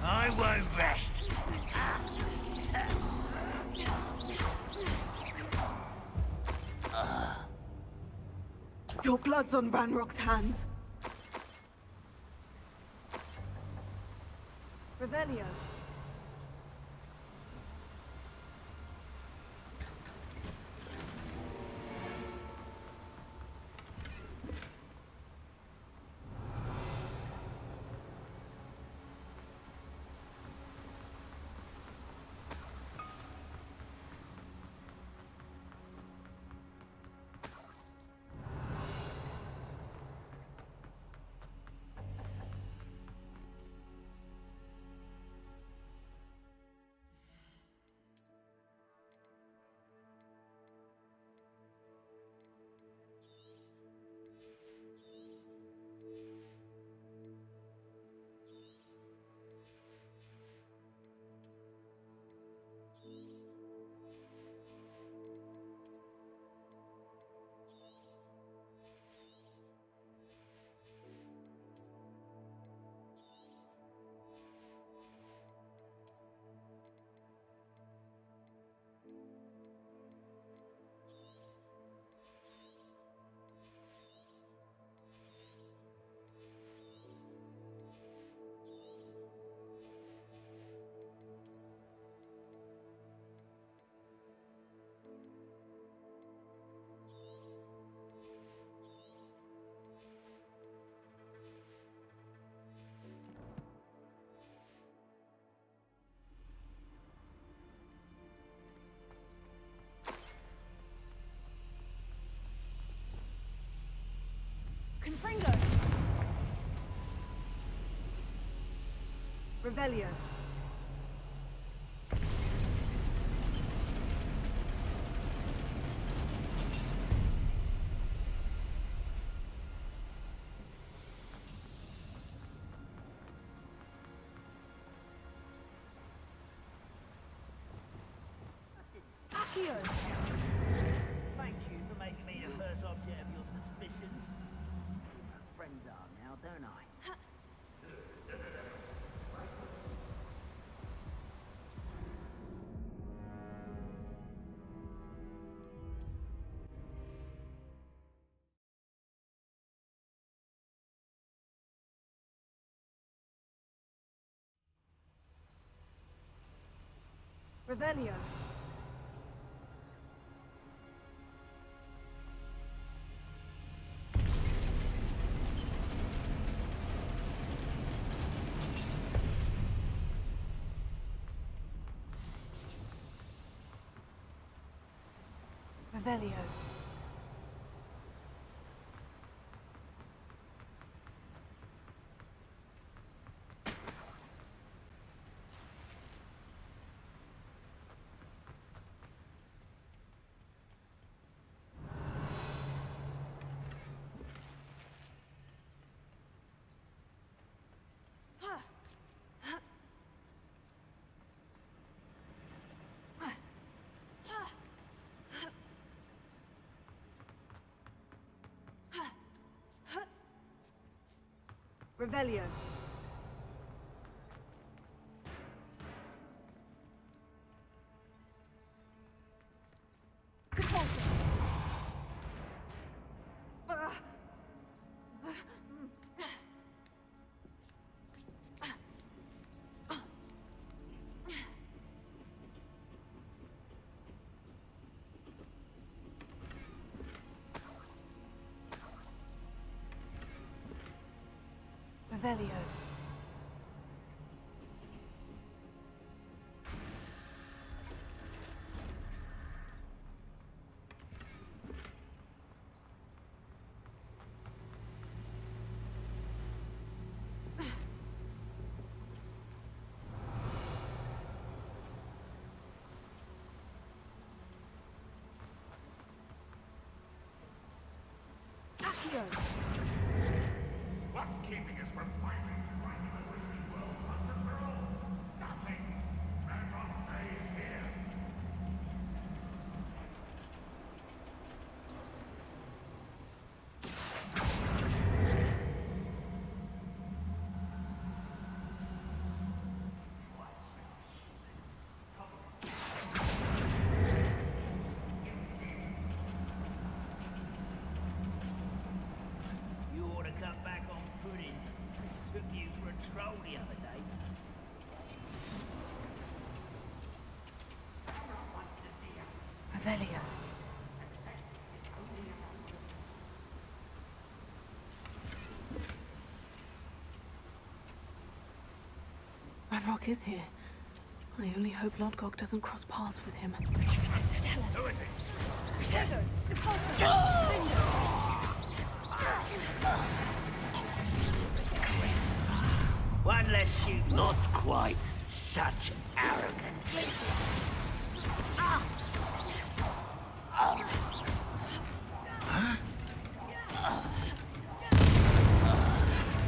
I won't rest. Your blood's on Ranrock's hands. Revelio. Revelio. Accio. Thank you for making me the first object of your suspicions. Friends are now, don't I? Revelio. Revelio. Revelio. Revelio. Accio. What's keeping us from finally striking the Wizarding World once and for all? Nothing! Ranrock Bay is here! You ought to cut back on pudding. Mistook you for a troll the other day. Revelio. Ranrock is here. I only hope Lodgok doesn't cross paths with him. Who is it? One less shoot. Not quite such arrogance.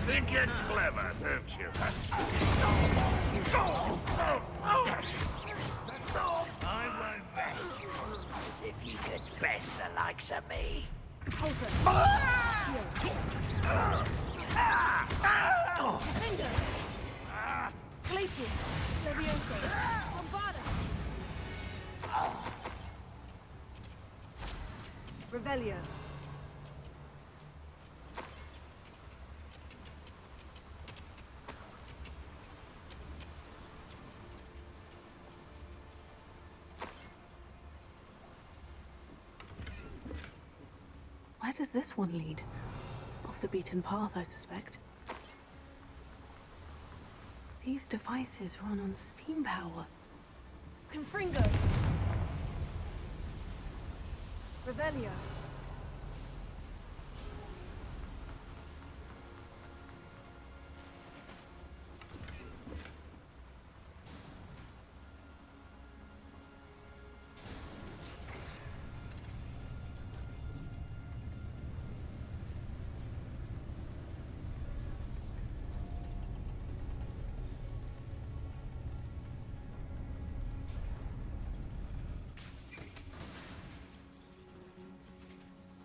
Think you're clever, don't you? I won't best you as if you could best the likes of me. Glacius. Levioso. Bombarda. Revelio. Where does this one lead? Off the beaten path, I suspect. These devices run on steam power. Confringo! Revelio.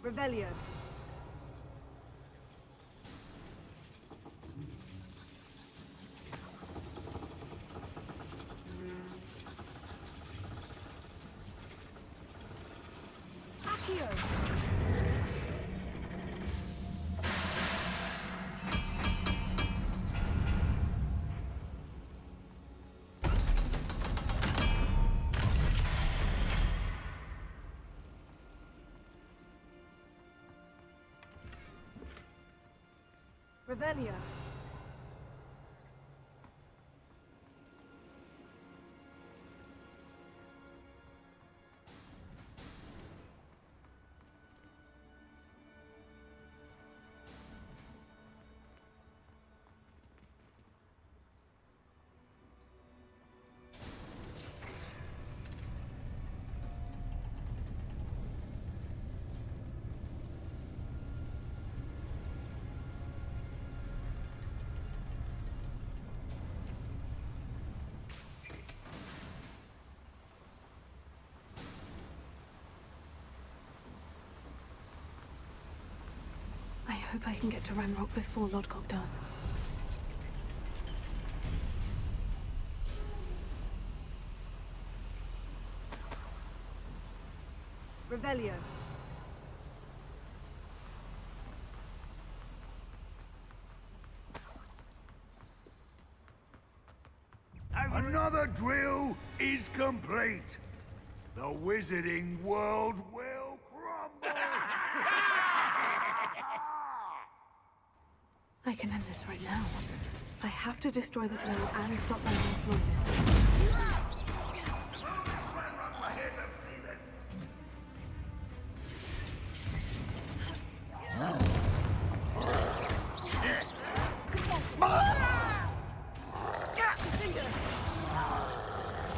Revelio. Accio. Revelio. I hope I can get to Ranrock before Lodgok does. Revelio. Another drill is complete. The wizarding world will crumble. I can end this right now. I have to destroy the drill and stop Ranrock's loyalists.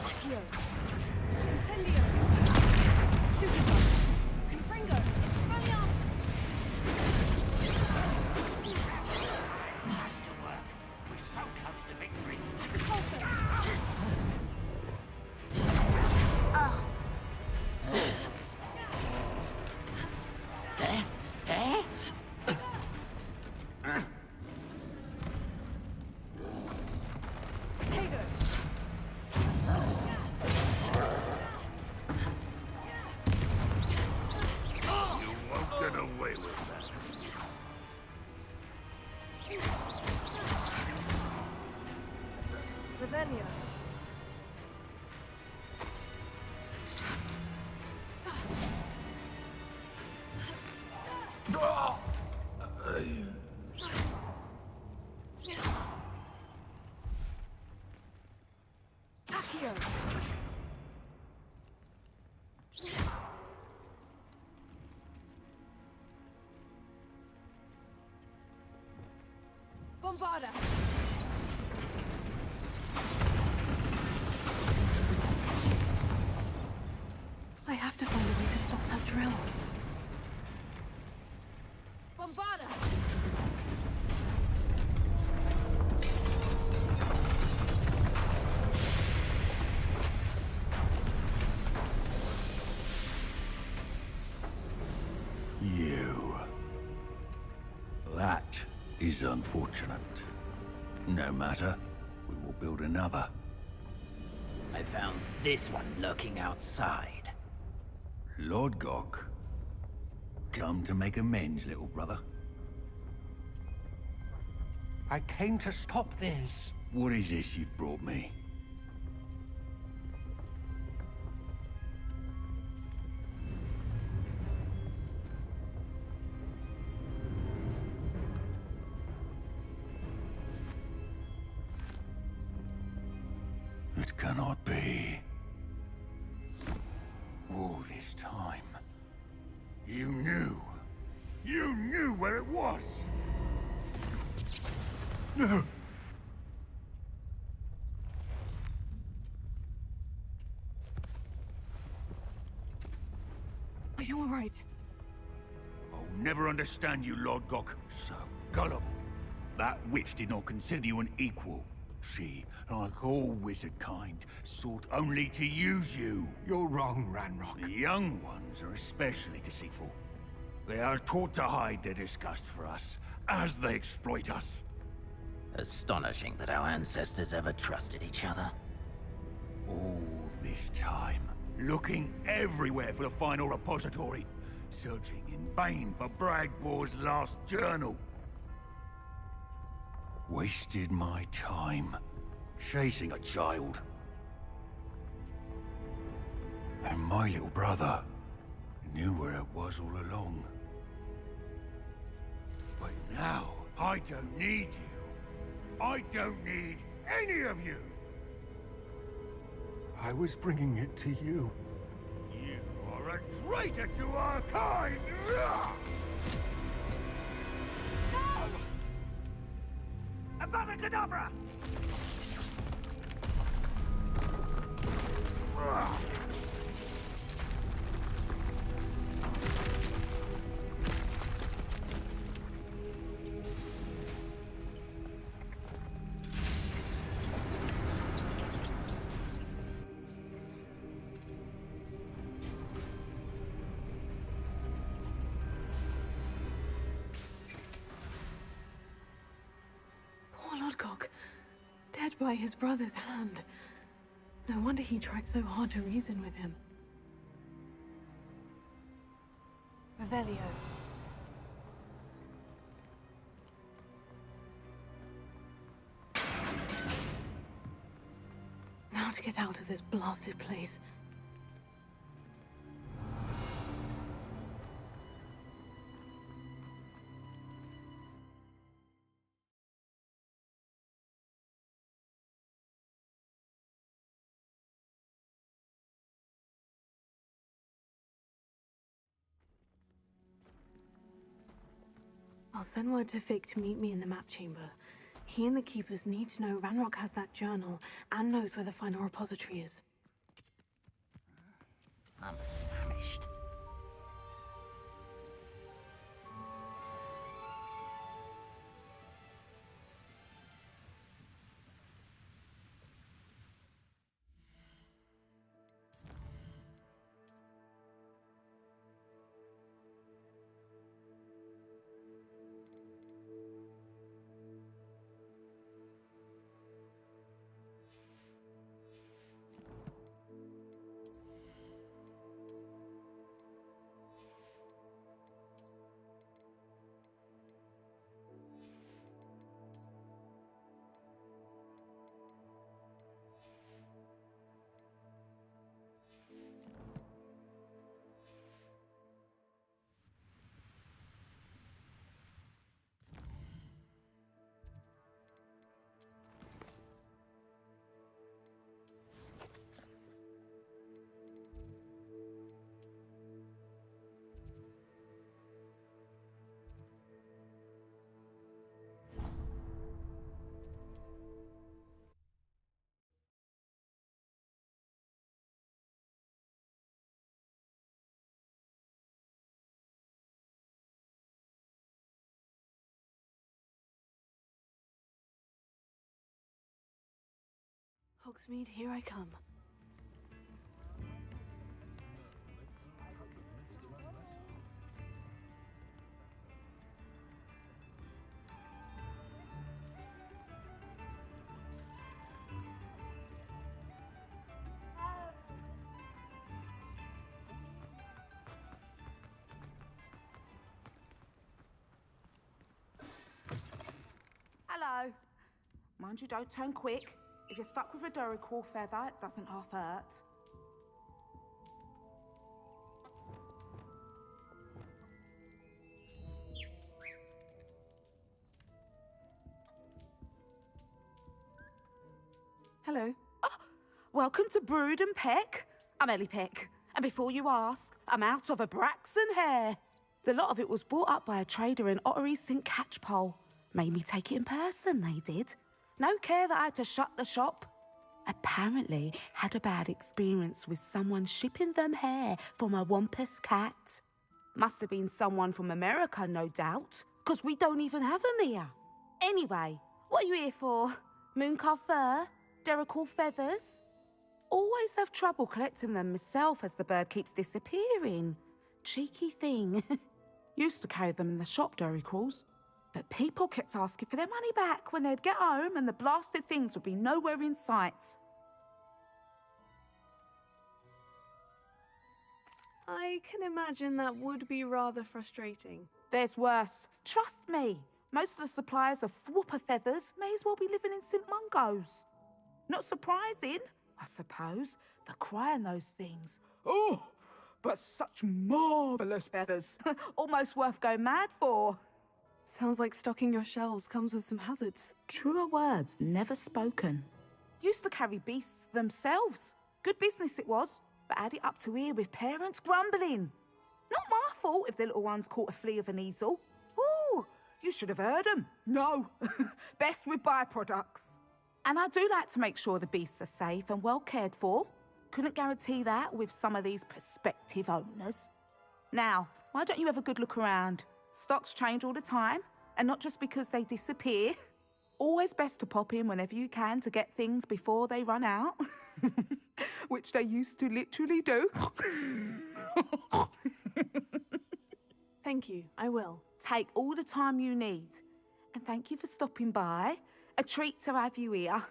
Accio. Incendio. Stupido. Confringo. Expelliarmus. Has to work. We're so close to victory. Repulsor. Potato. You won't get away with that. Revelio. Accio. Bombarda. I have to find a way to stop that drill. Bombarda. You. That is unfortunate. No matter. We will build another. I found this one lurking outside. Lord Gok. Come to make amends, little brother. I came to stop this. What is this you've brought me? It cannot be. All this time, You knew. You knew where it was. No. Are you all right? I'll never understand you, Lord Gok. So gullible. That witch did not consider you an equal. She, like all wizard kind, sought only to use you. You're wrong, Ranrock. The young ones are especially deceitful. They are taught to hide their disgust for us, as they exploit us. Astonishing that our ancestors ever trusted each other. All this time, looking everywhere for the final repository, searching in vain for Bragbor's last journal. Wasted my time, chasing a child. And my little brother knew where it was all along. But now, I don't need you. I don't need any of you. I was bringing it to you. You are a traitor to our kind! No! Avada Kedavra! Poor Lodgok, dead by his brother's hand. No wonder he tried so hard to reason with him. Revelio. Now to get out of this blasted place. I'll send word to Fick to meet me in the map chamber. He and the Keepers need to know Ranrock has that journal and knows where the final repository is. I'm famished. Hogsmeade, here I come. Hello. Mind you, don't turn quick. If you're stuck with a Duracell feather, it doesn't half hurt. Hello. Oh, welcome to Brood and Peck. I'm Ellie Peck. And before you ask, I'm out of a Braxton hair. The lot of it was bought up by a trader in Ottery St. Catchpole. Made me take it in person, they did. No care that I had to shut the shop. Apparently had a bad experience with someone shipping them hair for my Wampus cat. Must have been someone from America, no doubt, because we don't even have them here. Anyway, what are you here for? Mooncar fur? Duracell feathers? Always have trouble collecting them myself as the bird keeps disappearing. Cheeky thing. Used to carry them in the shop, Dory Crawls. But people kept asking for their money back when they'd get home and the blasted things would be nowhere in sight. I can imagine that would be rather frustrating. There's worse. Trust me. Most of the suppliers of whooper feathers may as well be living in St. Mungo's. Not surprising, I suppose, the cry on those things. Oh, but such marvellous feathers. Almost worth going mad for. Sounds like stocking your shelves comes with some hazards. Truer words never spoken. Used to carry beasts themselves. Good business it was, but had it up to here with parents grumbling. Not my fault if the little ones caught a flea of an easel. Ooh, you should have heard them. No, best with byproducts. And I do like to make sure the beasts are safe and well cared for. Couldn't guarantee that with some of these prospective owners. Now, why don't you have a good look around? Stocks change all the time, and not just because they disappear. Always best to pop in whenever you can to get things before they run out. Which they used to literally do. Thank you, I will. Take all the time you need. And thank you for stopping by. A treat to have you here.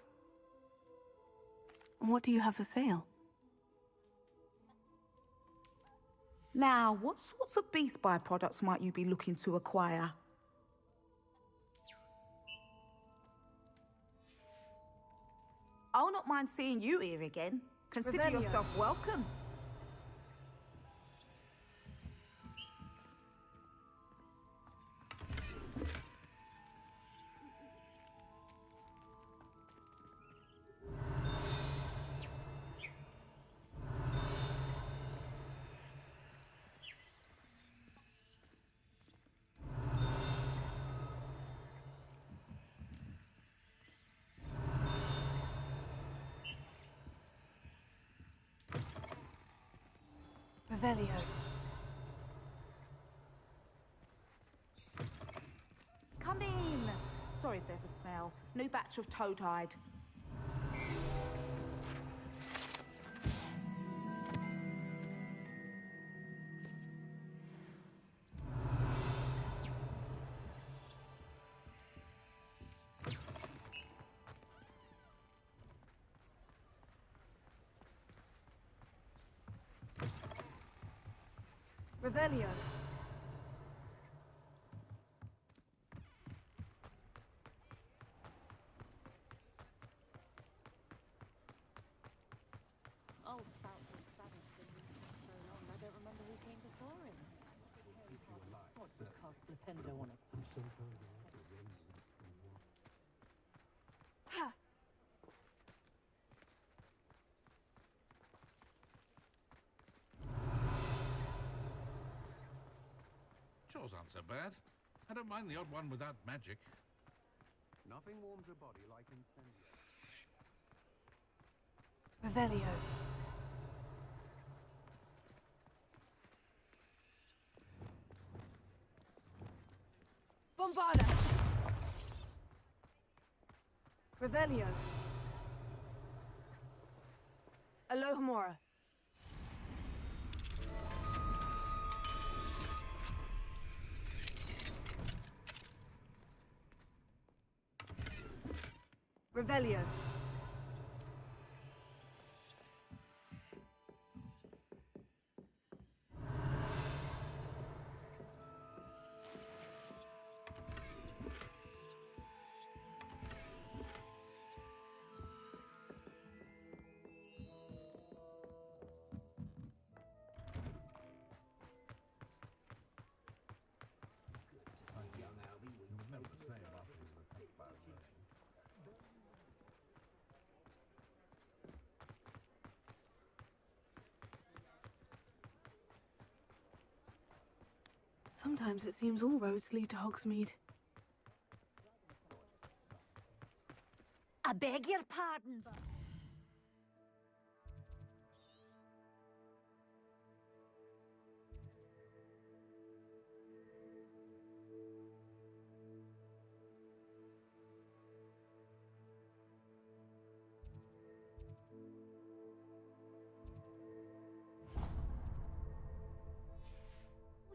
What do you have for sale? Now, what sorts of beast byproducts might you be looking to acquire? I'll not mind seeing you here again. Consider Revelio. yourself welcome. Revelio. Come in. Sorry if there's a smell. New batch of toad-hide. Revelio. Oh, Falcon's Sabbath been so long, I don't remember who came before him. What's the cast Flipendo on it? Chores aren't so bad. I don't mind the odd one without magic. Nothing warms a body like incendio. Revelio. Bombarda. Revelio. Alohomora. Revelio. Sometimes it seems all roads lead to Hogsmeade. I beg your pardon, but...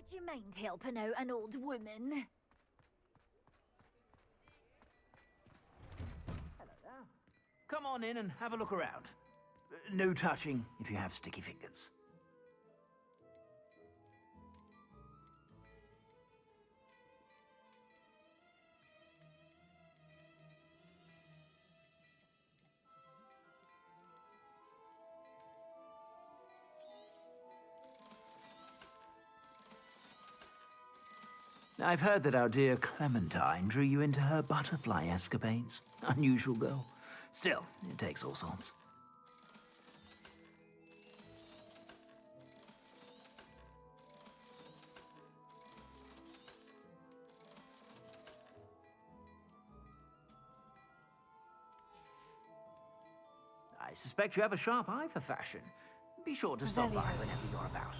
Do you mind helping out an old woman? Hello there. Come on in and have a look around. No touching if you have sticky fingers. I've heard that our dear Clementine drew you into her butterfly escapades. Unusual girl. Still, it takes all sorts. I suspect you have a sharp eye for fashion. Be sure to stop by whenever you're about.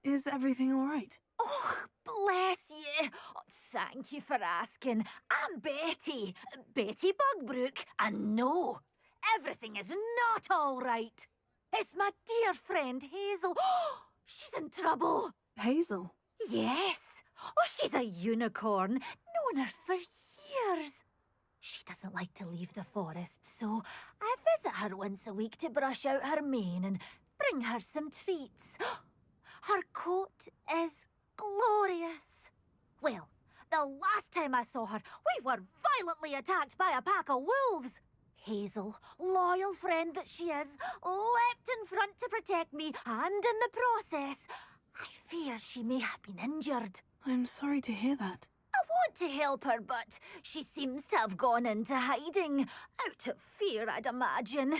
Is everything all right? Oh, bless you. Oh, thank you for asking. I'm Betty. Betty Bugbrook. And no, everything is not all right. It's my dear friend Hazel. She's in trouble. Hazel? Yes. Oh, she's a unicorn. Known her for years. She doesn't like to leave the forest, so I visit her once a week to brush out her mane and bring her some treats. Her coat is glorious. Well, the last time I saw her, we were violently attacked by a pack of wolves. Hazel, loyal friend that she is, leapt in front to protect me, and in the process, I fear she may have been injured. I'm sorry to hear that. I want to help her, but she seems to have gone into hiding. Out of fear, I'd imagine.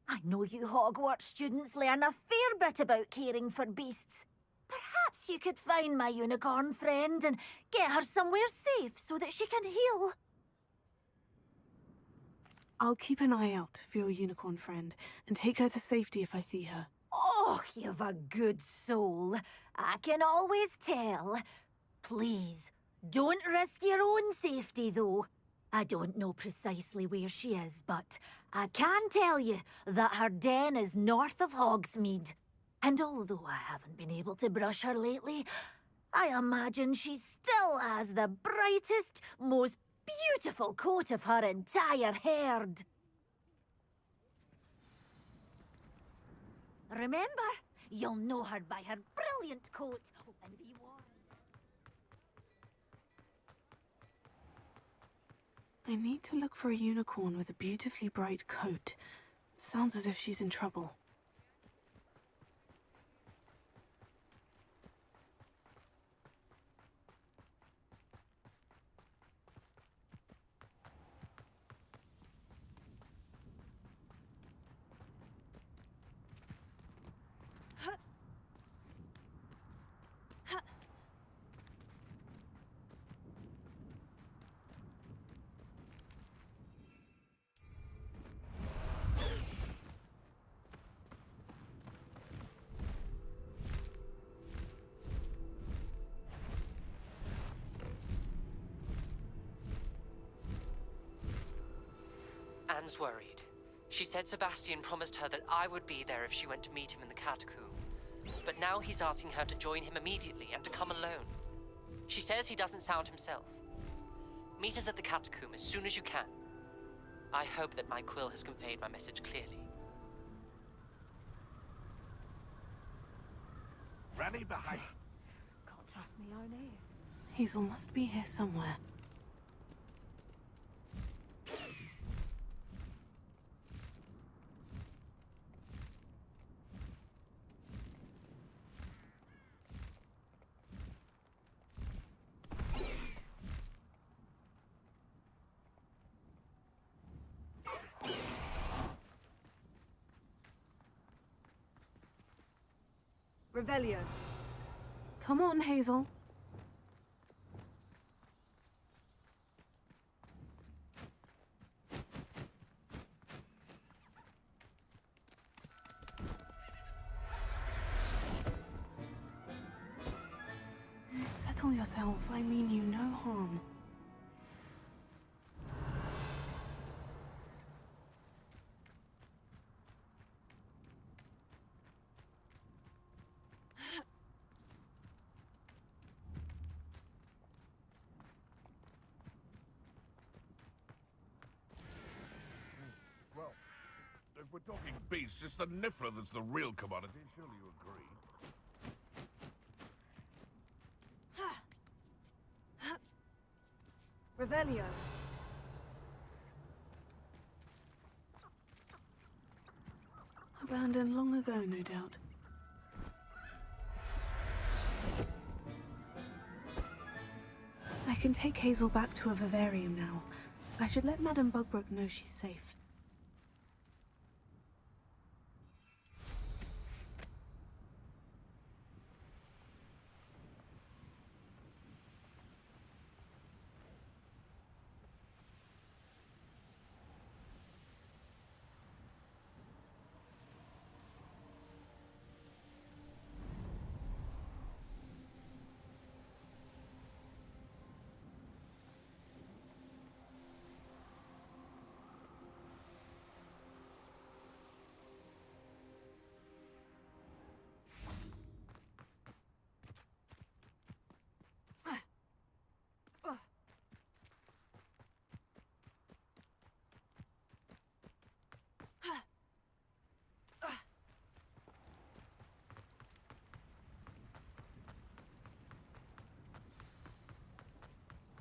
I know you Hogwarts students learn a fair bit about caring for beasts. Perhaps you could find my unicorn friend and get her somewhere safe so that she can heal. I'll keep an eye out for your unicorn friend and take her to safety if I see her. Oh, you've a good soul. I can always tell. Please, don't risk your own safety, though. I don't know precisely where she is, but I can tell you that her den is north of Hogsmeade. And although I haven't been able to brush her lately, I imagine she still has the brightest, most beautiful coat of her entire herd. Remember, you'll know her by her brilliant coat. Oh, and be warned. I need to look for a unicorn with a beautifully bright coat. Sounds as if she's in trouble. Anne's worried. She said Sebastian promised her that I would be there if she went to meet him in the catacomb. But now he's asking her to join him immediately and to come alone. She says he doesn't sound himself. Meet us at the catacomb as soon as you can. I hope that my quill has conveyed my message clearly. Ready behind. Can't trust me own ears. Hazel must be here somewhere. Revelio. Come on, Hazel. Settle yourself. I mean you no harm. if we're talking beasts, it's the Nifra that's the real commodity. Surely you agree. Revelio. Abandoned long ago, no doubt. I can take Hazel back to a vivarium now. I should let Madame Bugbrook know she's safe.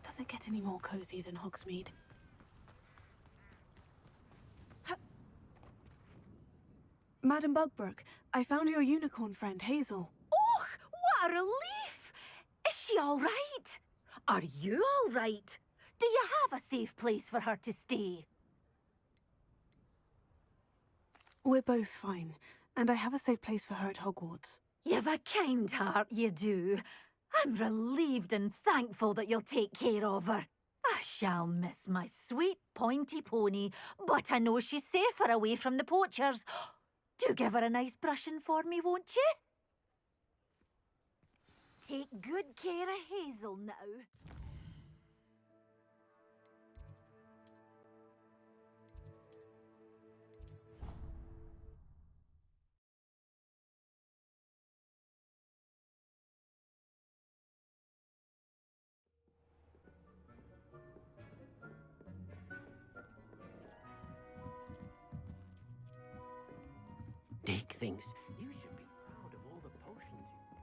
Does it get any more cozy than Hogsmeade? Madame Bugbrook, I found your unicorn friend, Hazel. Oh, what a relief! Is she all right? Are you all right? Do you have a safe place for her to stay? We're both fine, and I have a safe place for her at Hogwarts. You've a kind heart, you do. I'm relieved and thankful that you'll take care of her. I shall miss my sweet pointy pony, but I know she's safer away from the poachers. Do give her a nice brushing for me, won't you? Take good care of Hazel now. Dick thinks you should be proud of all the potions you...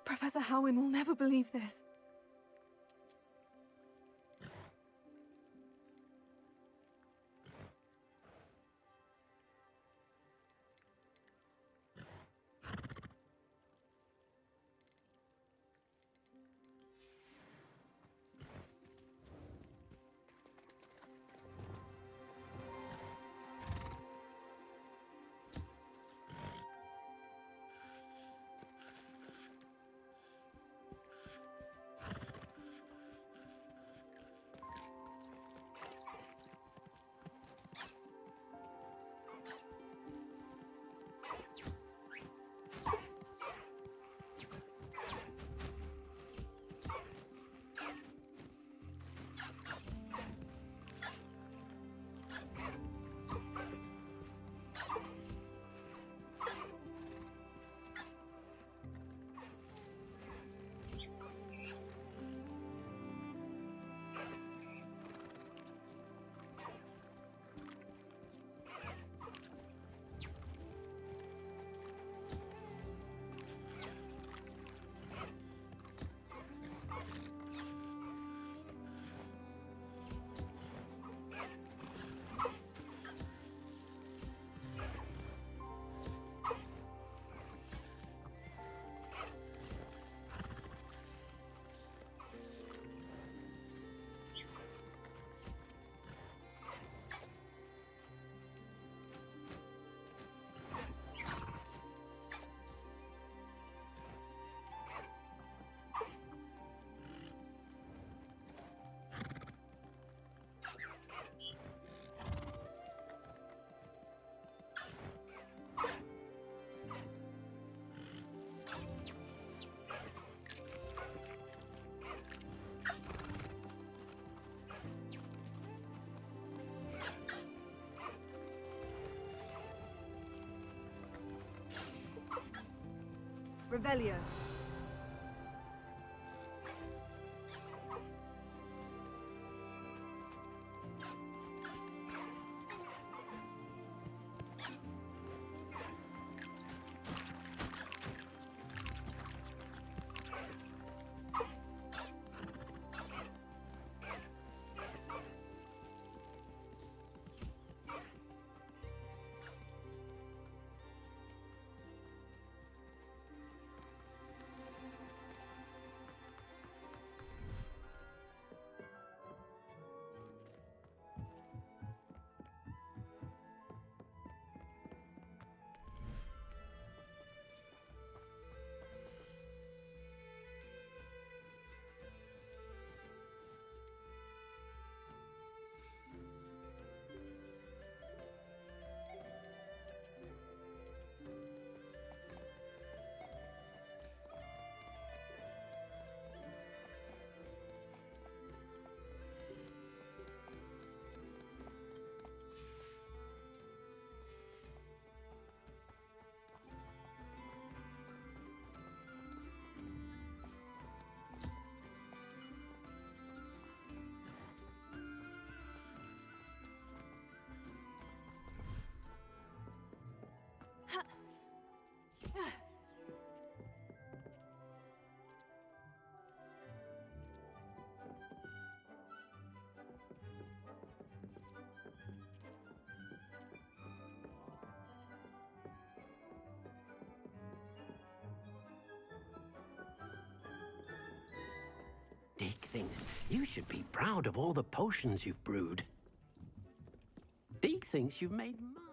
Professor Howin will never believe this. Revelio. Dick thinks you should be proud of all the potions you've brewed. Dick thinks you've made marvelous.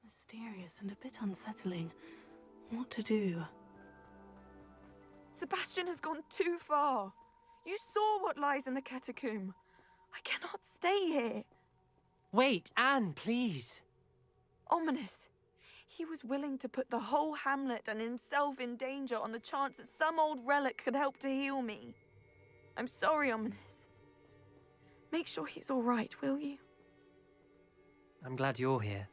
Mysterious and a bit unsettling. What to do? Sebastian has gone too far. You saw what lies in the catacomb. I cannot stay here. Wait, Anne, please. Ominous. He was willing to put the whole hamlet and himself in danger on the chance that some old relic could help to heal me. I'm sorry, Ominous. Make sure he's all right, will you? I'm glad you're here.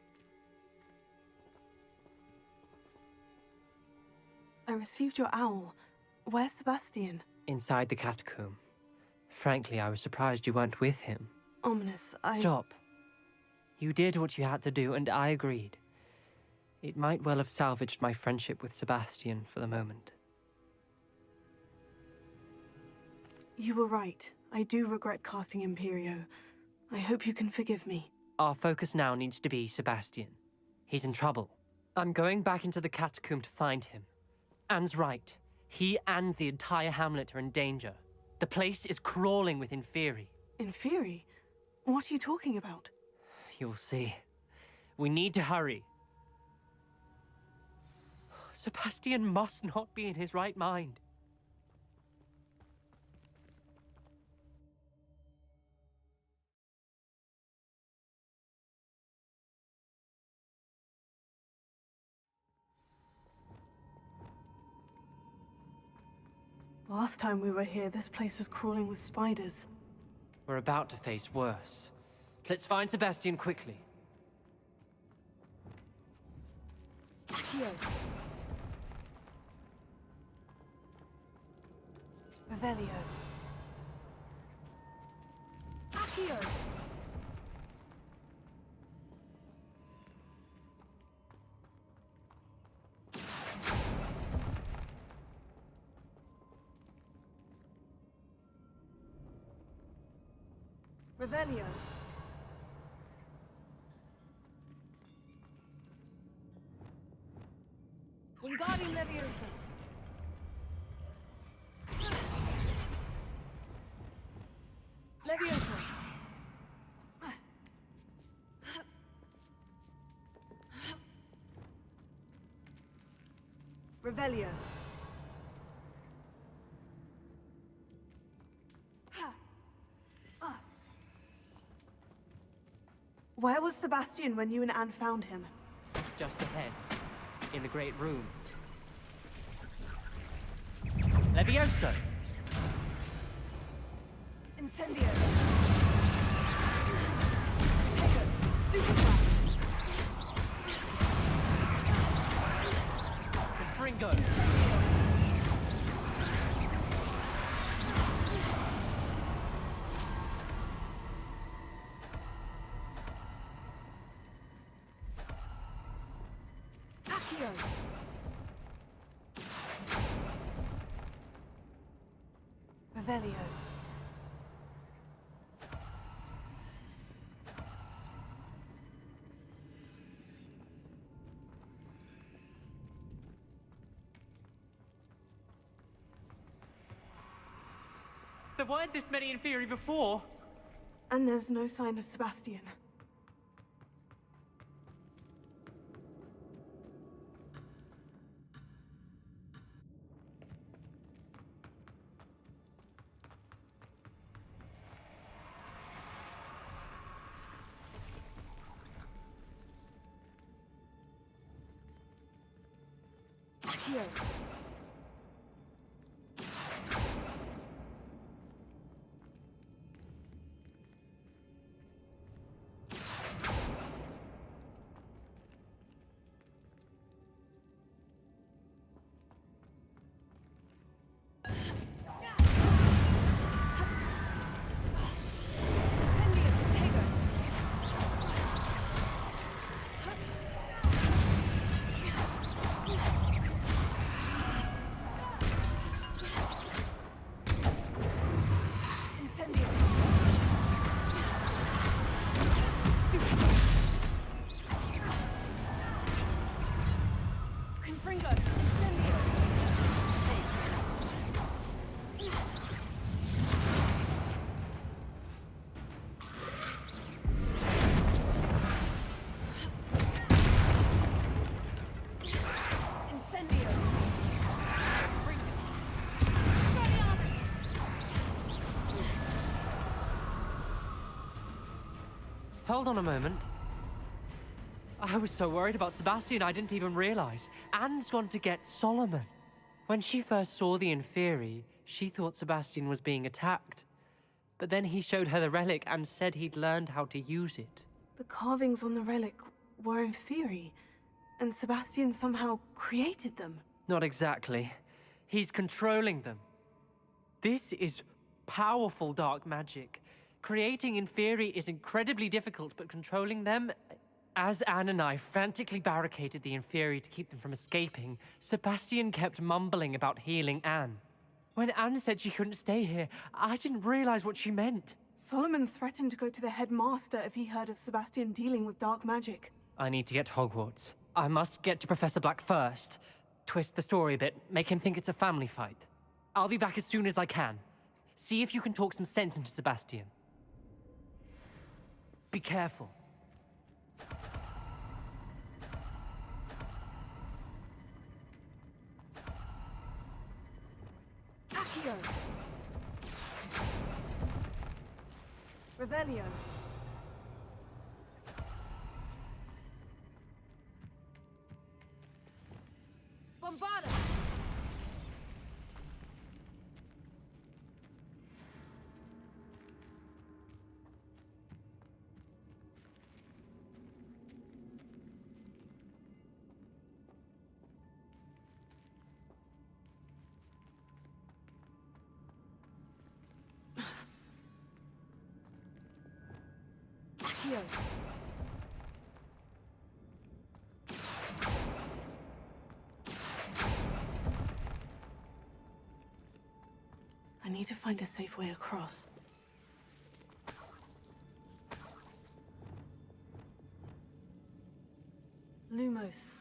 I received your owl. Where's Sebastian? Inside the catacomb. Frankly, I was surprised you weren't with him. Ominous, Stop. You did what you had to do, and I agreed. It might well have salvaged my friendship with Sebastian for the moment. You were right. I do regret casting Imperio. I hope you can forgive me. Our focus now needs to be Sebastian. He's in trouble. I'm going back into the catacomb to find him. Anne's right. He and the entire hamlet are in danger. The place is crawling with Inferi. Inferi? What are you talking about? You'll see. We need to hurry. Sebastian must not be in his right mind. Last time we were here, this place was crawling with spiders. We're about to face worse. Let's find Sebastian quickly. Here. Revelio. Accio. Revelio. Wingardium Leviosa. Leviosa. Revelio. Where was Sebastian when you and Anne found him? Just ahead. In the great room. Levioso! Incendio. Take it. Stupefy. Fringo. Accio. Revelio. There weren't this many Inferi before. And there's no sign of Sebastian. Here. Hold on a moment. I was so worried about Sebastian I didn't even realize. Anne's gone to get Solomon. When she first saw the Inferi, she thought Sebastian was being attacked. But then he showed her the relic and said he'd learned how to use it. The carvings on the relic were Inferi, and Sebastian somehow created them. Not exactly. He's controlling them. This is powerful dark magic. Creating Inferi is incredibly difficult, but controlling them... As Anne and I frantically barricaded the Inferi to keep them from escaping, Sebastian kept mumbling about healing Anne. When Anne said she couldn't stay here, I didn't realize what she meant. Solomon threatened to go to the headmaster if he heard of Sebastian dealing with dark magic. I need to get to Hogwarts. I must get to Professor Black first. Twist the story a bit, make him think it's a family fight. I'll be back as soon as I can. See if you can talk some sense into Sebastian. Be careful. Accio! Revelio! Bombarda! Accio! I need to find a safe way across. Lumos.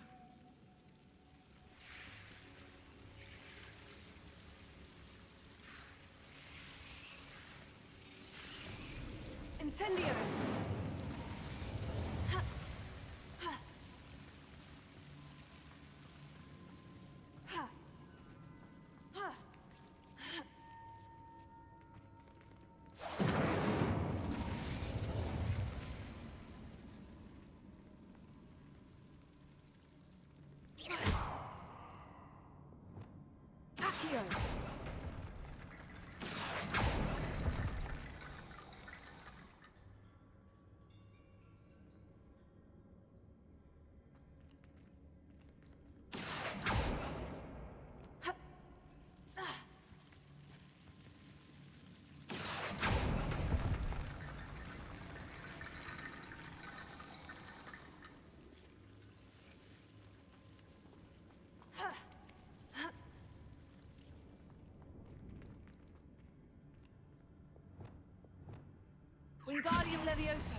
Incendio! Wingardium Leviosa.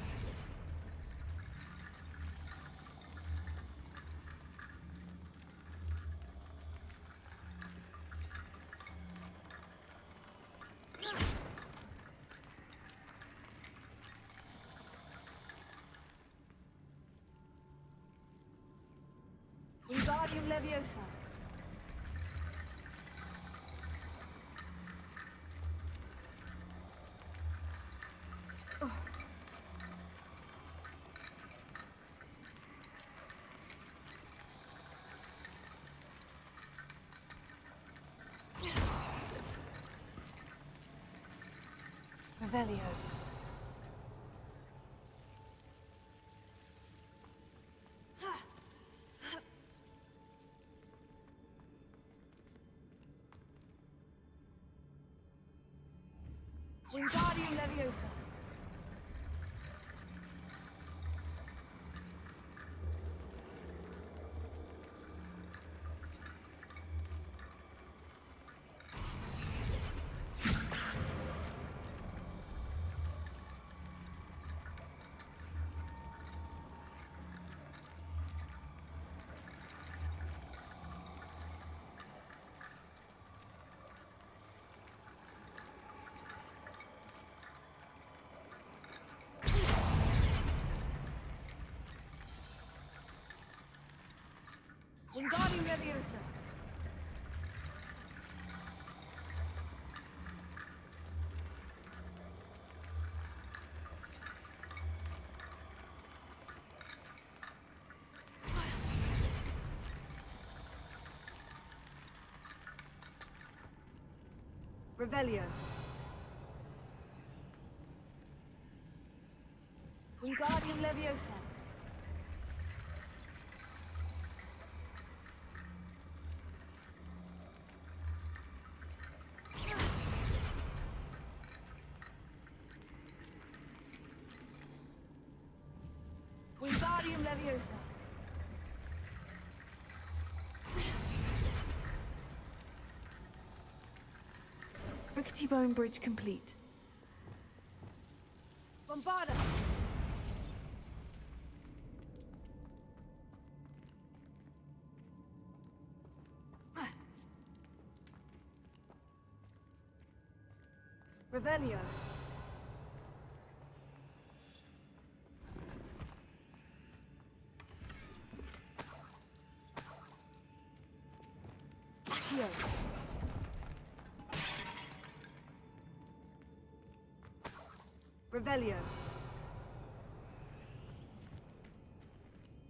Wingardium Leviosa. Revelio. Wingardium Leviosa. Wingardium Leviosa. Revelio. Wingardium Leviosa. Wingardium Leviosa. Rickety Bone Bridge complete. Bombarda! Revelio. Accio. Revelio.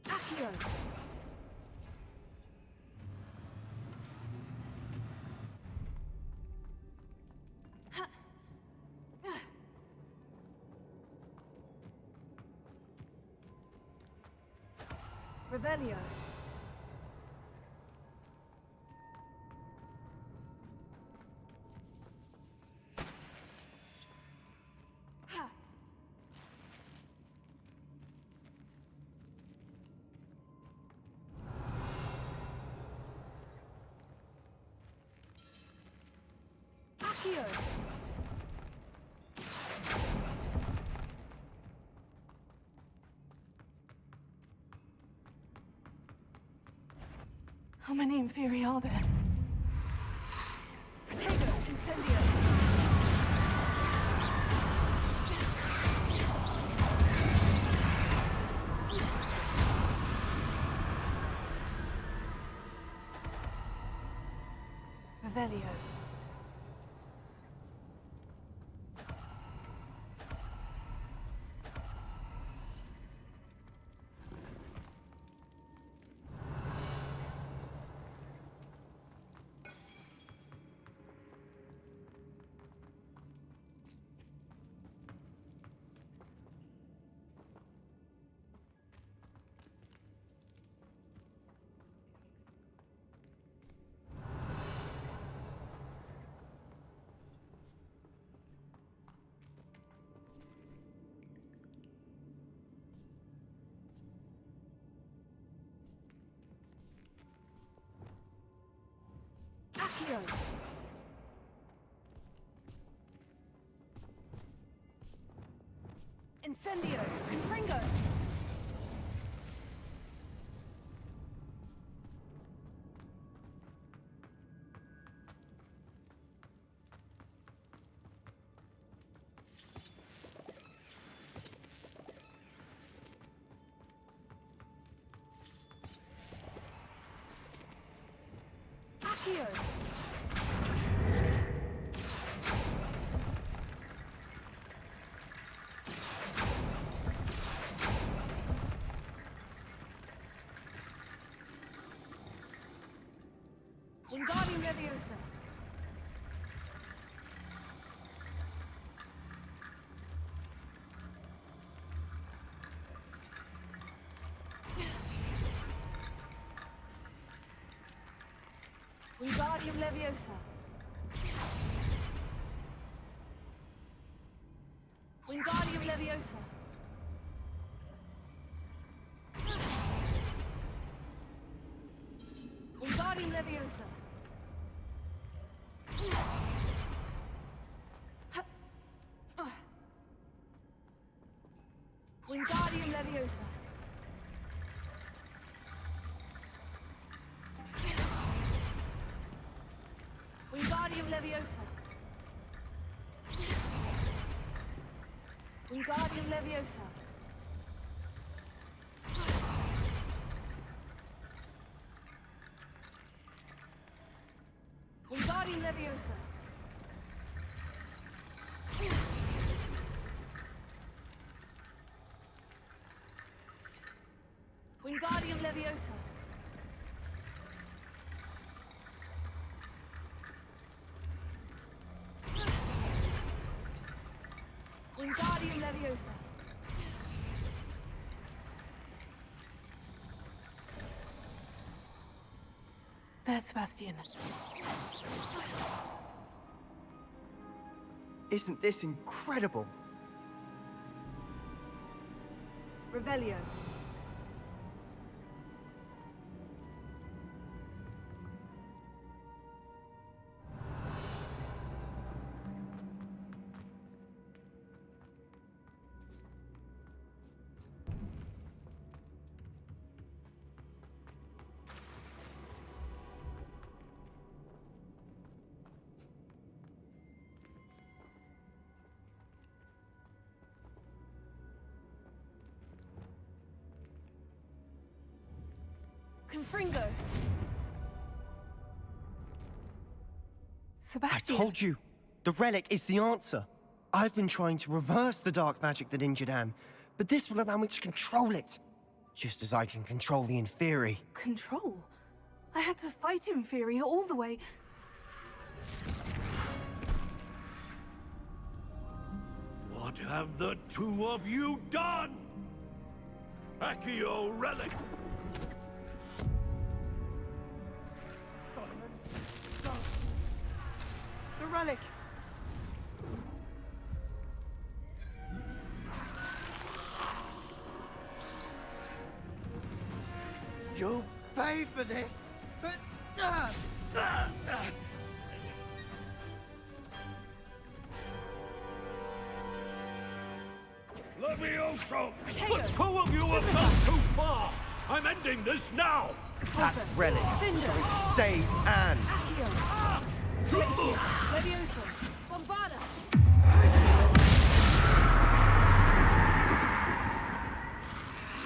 Accio. Revelio. Accio. How many Inferi are there? Potato, Incendio. Revelio. Accio. Incendio. Confringo. Accio. Wingardium Leviosa. Wingardium Leviosa. Wingardium Leviosa. Wingardium Leviosa. Wingardium Leviosa. Wingardium Leviosa. Wingardium Leviosa. Wingardium Leviosa. Wingardium Leviosa. Wingardium Leviosa. There's Sebastian. Isn't this incredible? Revelio. Confringo. I Sebastian. told you, the relic is the answer. I've been trying to reverse the dark magic that injured Anne, but this will allow me to control it. Just as I can control the Inferi. Control? I had to fight Inferi all the way. What have the two of you done? Accio Relic! The relic! You'll pay for this! Levioso! Potato! The two of you have gone too far! I'm ending this now! That relic is going to save Anne! Accio. Lexius. Leviosa. Bombarda.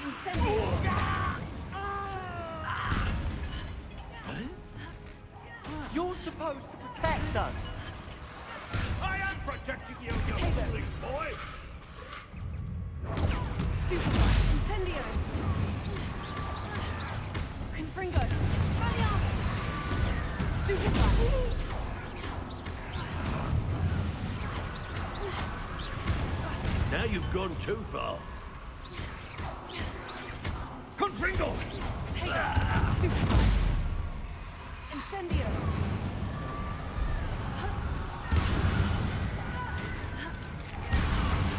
Incendio. You're supposed to protect us! I am protecting you, you foolish boy! Stupefy. Incendio. Confringo. Spaniard. Stupefy. Now you've gone too far. Confringo! Potato. Stupefy. Incendio.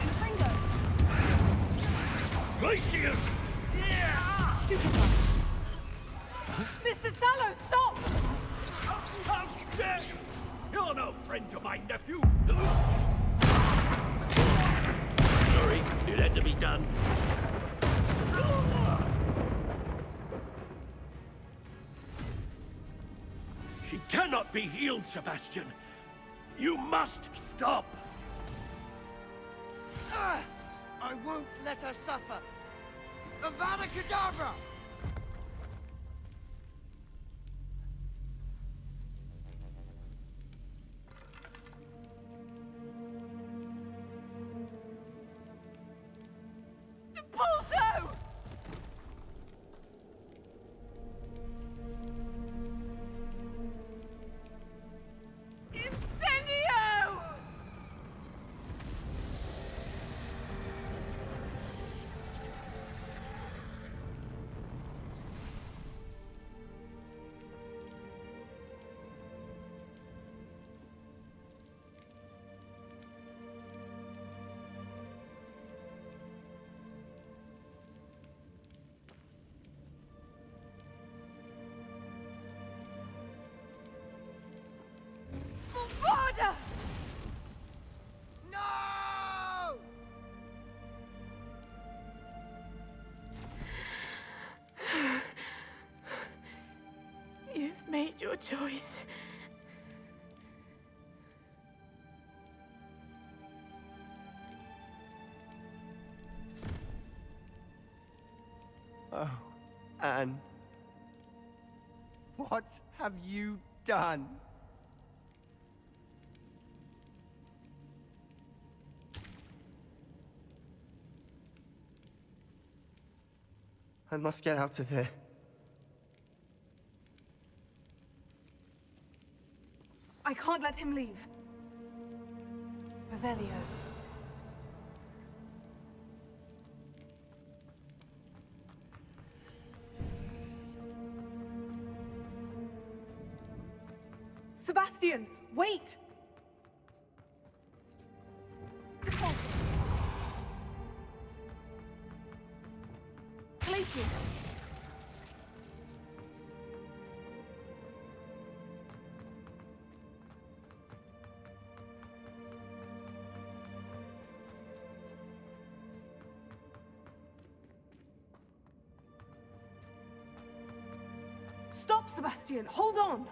Confringo. Glacius! Stupefy. Mr. Sallow, stop! How dare you! You're no friend to my nephew! Sorry, it had to be done. She cannot be healed, Sebastian. You must stop. I won't let her suffer! Avada Kedavra! Pulso! Incendio! Bombarda! No! You've made your choice. Oh, Anne. What have you done? I must get out of here. I can't let him leave. Revelio. Sebastian, wait! Glacius! Stop, Sebastian! Hold on!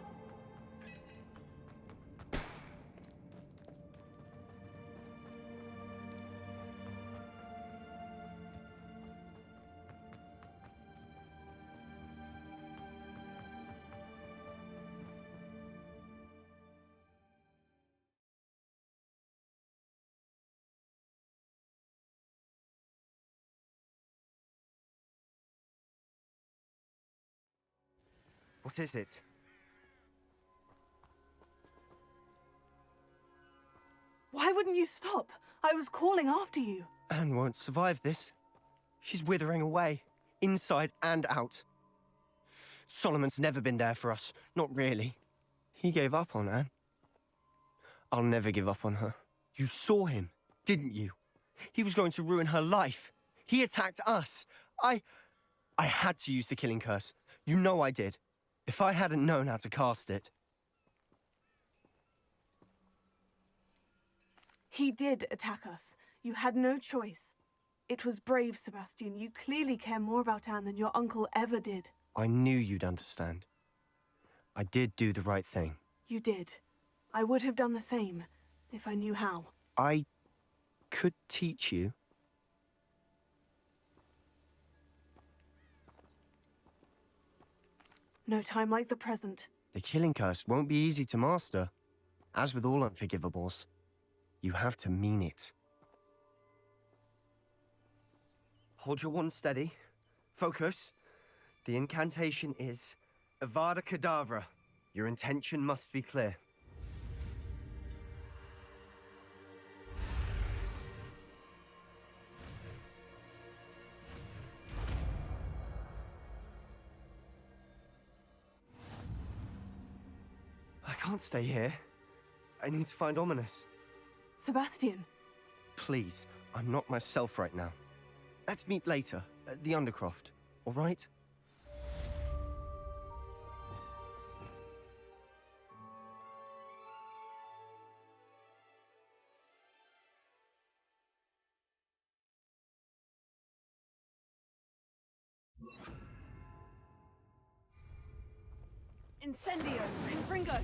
What is it? Why wouldn't you stop? I was calling after you. Anne won't survive this. She's withering away, inside and out. Solomon's never been there for us, not really. He gave up on Anne. I'll never give up on her. You saw him, didn't you? He was going to ruin her life. He attacked us. I had to use the killing curse. You know I did. If I hadn't known how to cast it... He did attack us. You had no choice. It was brave, Sebastian. You clearly care more about Anne than your uncle ever did. I knew you'd understand. I did do the right thing. You did. I would have done the same, if I knew how. I could teach you. No time like the present. The killing curse won't be easy to master. As with all unforgivables, you have to mean it. Hold your wand steady. Focus. The incantation is Avada Kedavra. Your intention must be clear. I can't stay here. I need to find Ominous. Sebastian. Please, I'm not myself right now. Let's meet later, at the Undercroft, all right? Incendio, Confringo.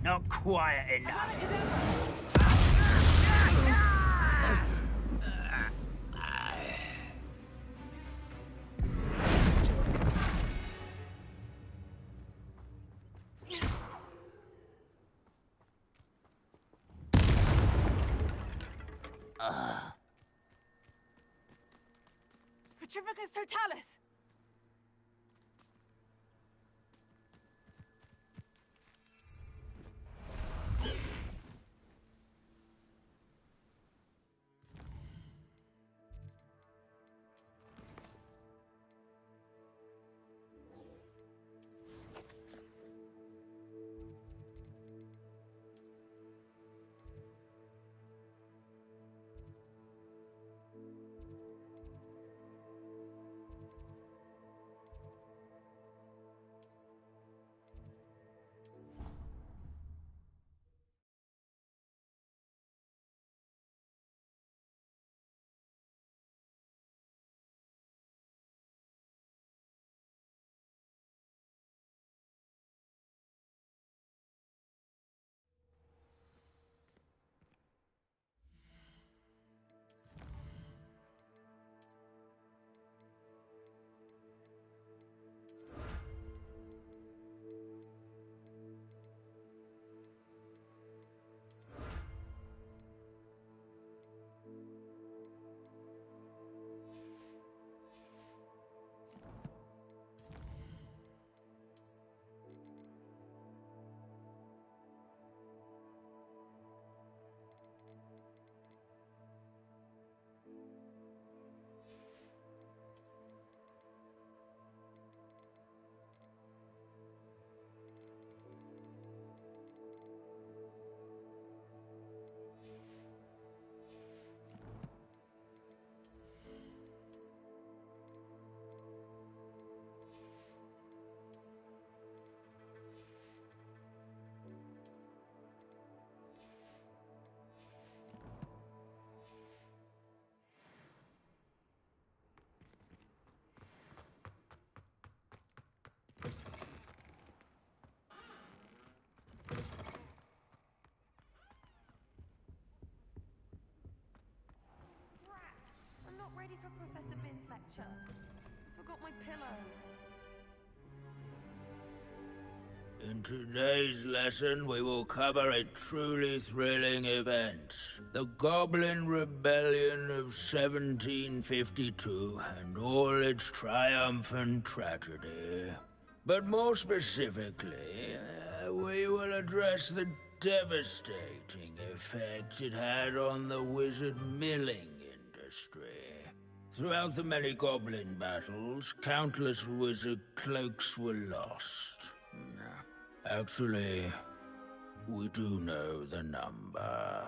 Not quiet enough. Petrificus Totalis! ready for Professor Bin's lecture. I forgot my pillow. In today's lesson, we will cover a truly thrilling event. The Goblin Rebellion of 1752 and all its triumphant tragedy. But more specifically, we will address the devastating effect it had on the wizard milling industry. Throughout the many goblin battles, countless wizard cloaks were lost. Actually, we do know the number.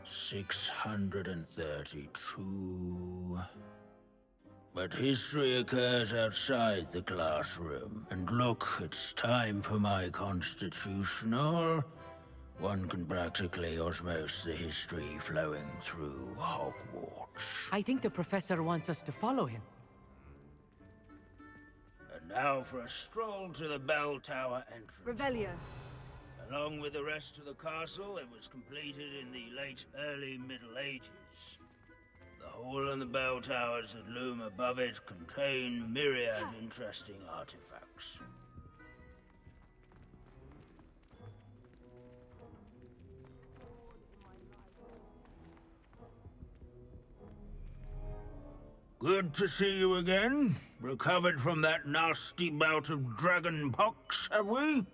632. But history occurs outside the classroom. And look, it's time for my constitutional. One can practically osmose the history flowing through Hogwarts. I think the professor wants us to follow him. And now for a stroll to the bell tower entrance. Revelio. Along with the rest of the castle, it was completed in the early Middle Ages. The hall and the bell towers that loom above it contain myriad interesting artifacts. Good to see you again. Recovered from that nasty bout of dragon pox, have we?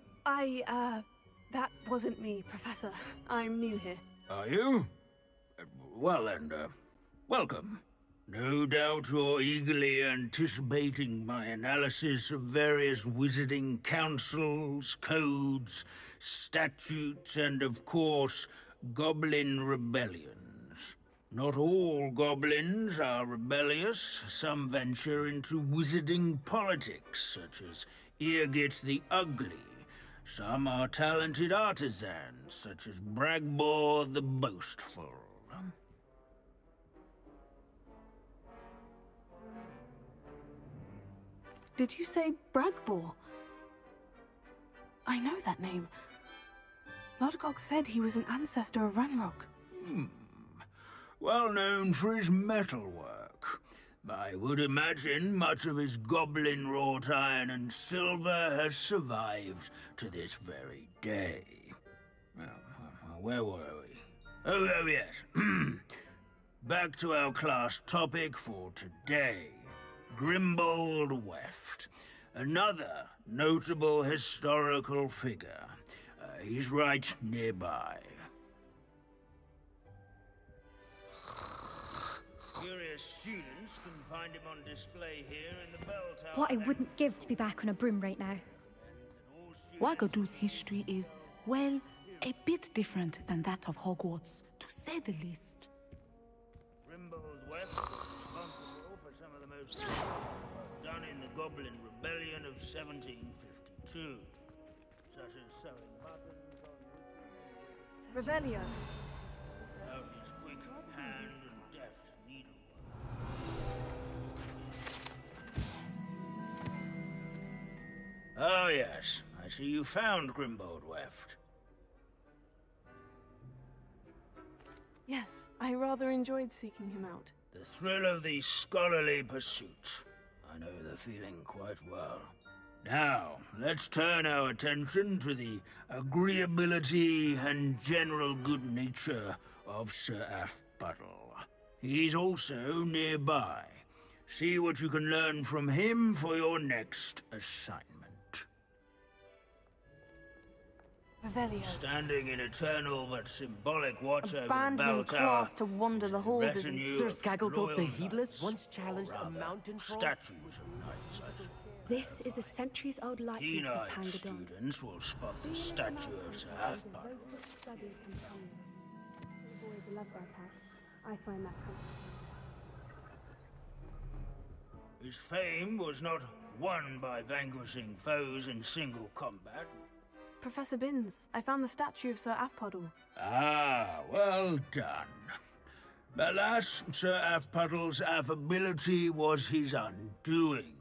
That wasn't me, Professor. I'm new here. Are you? Well then, welcome. No doubt you're eagerly anticipating my analysis of various wizarding councils, codes, statutes, and of course, goblin rebellions. Not all goblins are rebellious. Some venture into wizarding politics, such as Eargit the Ugly. Some are talented artisans, such as Bragbor the Boastful. Did you say Bragbor? I know that name. Lodgok said he was an ancestor of Ranrock. Well known for his metalwork. I would imagine much of his goblin-wrought iron and silver has survived to this very day. Where were we? Oh yes. Back to our class topic for today. Grimbold Weft. Another notable historical figure. He's right nearby. Curious students can find him on display here in the bell tower. What I wouldn't give to be back on a broom right now. Wagadu's history is, well, a bit different than that of Hogwarts, to say the least. Grimbold West was responsible for some of the most work done in the Goblin Rebellion of 1752, such as sewing buttons on Revelio. out his quick hand and deft needlework. Oh yes, I see you found Grimbold Weft. Yes, I rather enjoyed seeking him out. The thrill of the scholarly pursuit. I know the feeling quite well. Now, let's turn our attention to the agreeability and general good nature of Sir Afpuddle. He's also nearby. See what you can learn from him for your next assignment. Revelio. Standing in eternal but symbolic watch over the bell Abandoning tower. class to wander the halls is... Retinue Sir of Scagglethorpe the loyal Heedless knights, once challenged or a rather, mountain troll. statues of knights, I should. This is a centuries-old likeness of Keen-eyed Pangadon. students will spot the statue of Sir Afpuddle. I find that His fame was not won by vanquishing foes in single combat. Professor Binns, I found the statue of Sir Afpuddle. Ah, well done. Alas, Sir Afpuddle's affability was his undoing.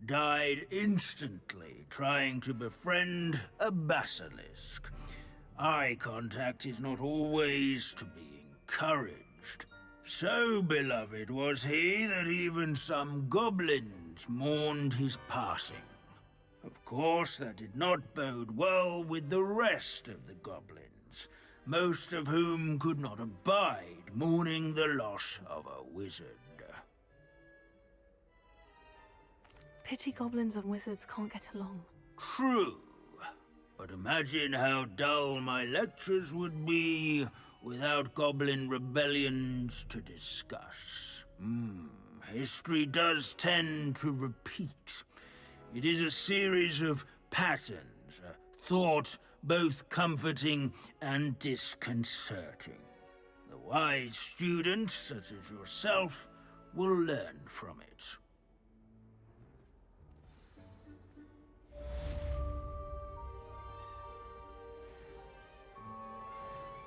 Died instantly trying to befriend a basilisk. Eye contact is not always to be encouraged. So beloved was he that even some goblins mourned his passing. Of course, that did not bode well with the rest of the goblins, most of whom could not abide mourning the loss of a wizard. Pity goblins and wizards can't get along. True, but imagine how dull my lectures would be without goblin rebellions to discuss. History does tend to repeat. It is a series of patterns, a thought both comforting and disconcerting. The wise students, such as yourself, will learn from it.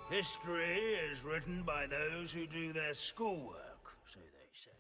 History is written by those who do their schoolwork, so they say.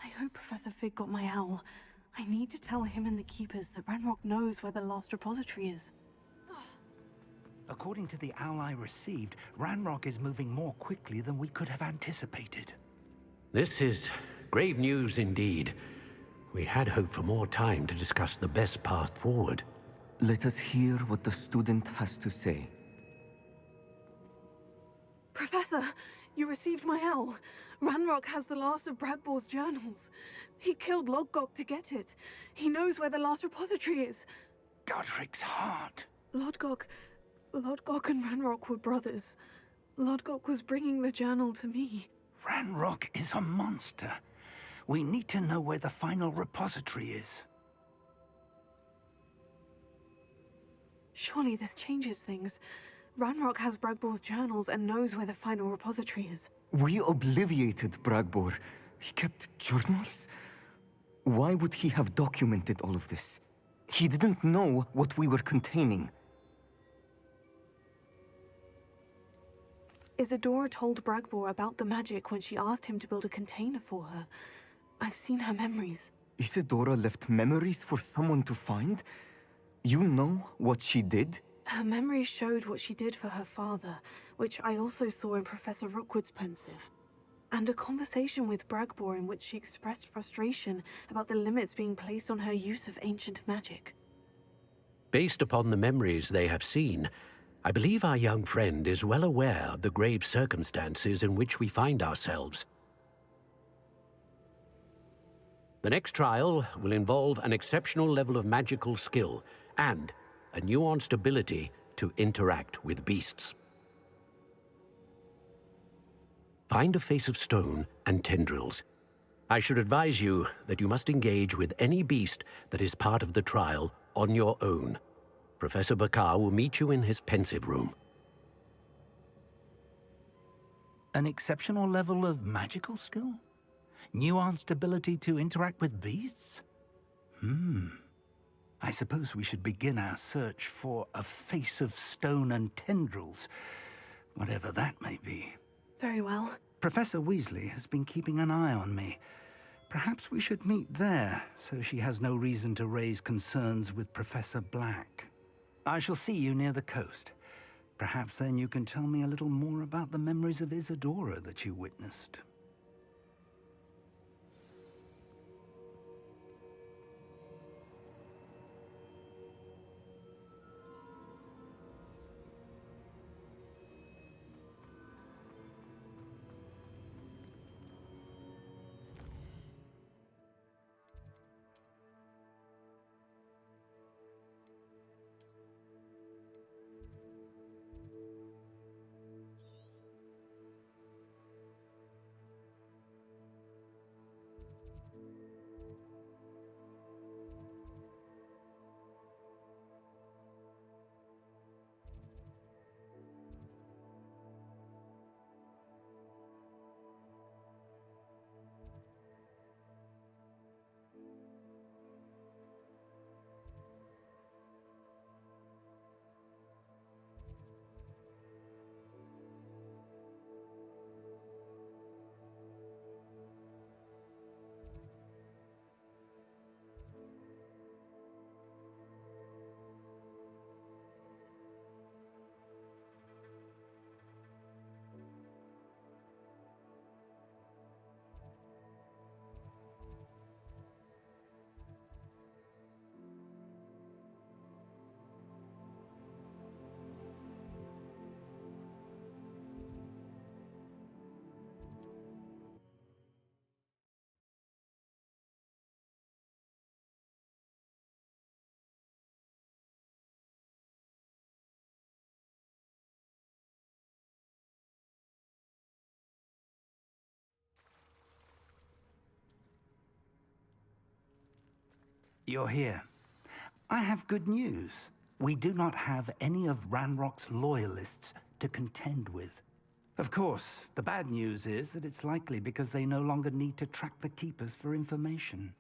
I hope Professor Fig got my owl. I need to tell him and the Keepers that Ranrock knows where the last repository is. According to the owl I received, Ranrock is moving more quickly than we could have anticipated. This is grave news indeed. We had hoped for more time to discuss the best path forward. Let us hear what the student has to say. Professor, you received my owl. Ranrock has the last of Bragbor's journals. He killed Lodgok to get it. He knows where the last repository is. Godric's heart. Lodgok and Ranrock were brothers. Lodgok was bringing the journal to me. Ranrock is a monster. We need to know where the final repository is. Surely this changes things. Ranrock has Bragbor's journals and knows where the final repository is. We obliviated Bragbor. He kept journals? Why would he have documented all of this? He didn't know what we were containing. Isadora told Bragbor about the magic when she asked him to build a container for her. I've seen her memories. Isadora left memories for someone to find? You know what she did? Her memories showed what she did for her father, which I also saw in Professor Rookwood's pensive. And a conversation with Bragbor in which she expressed frustration about the limits being placed on her use of ancient magic. Based upon the memories they have seen, I believe our young friend is well aware of the grave circumstances in which we find ourselves. The next trial will involve an exceptional level of magical skill and a nuanced ability to interact with beasts. Find a face of stone and tendrils. I should advise you that you must engage with any beast that is part of the trial on your own. Professor Bakar will meet you in his pensive room. An exceptional level of magical skill? Nuanced ability to interact with beasts? I suppose we should begin our search for a face of stone and tendrils, whatever that may be. Very well. Professor Weasley has been keeping an eye on me. Perhaps we should meet there, so she has no reason to raise concerns with Professor Black. I shall see you near the coast. Perhaps then you can tell me a little more about the memories of Isadora that you witnessed. You're here. I have good news. We do not have any of Ranrock's loyalists to contend with. Of course, the bad news is that it's likely because they no longer need to track the Keepers for information.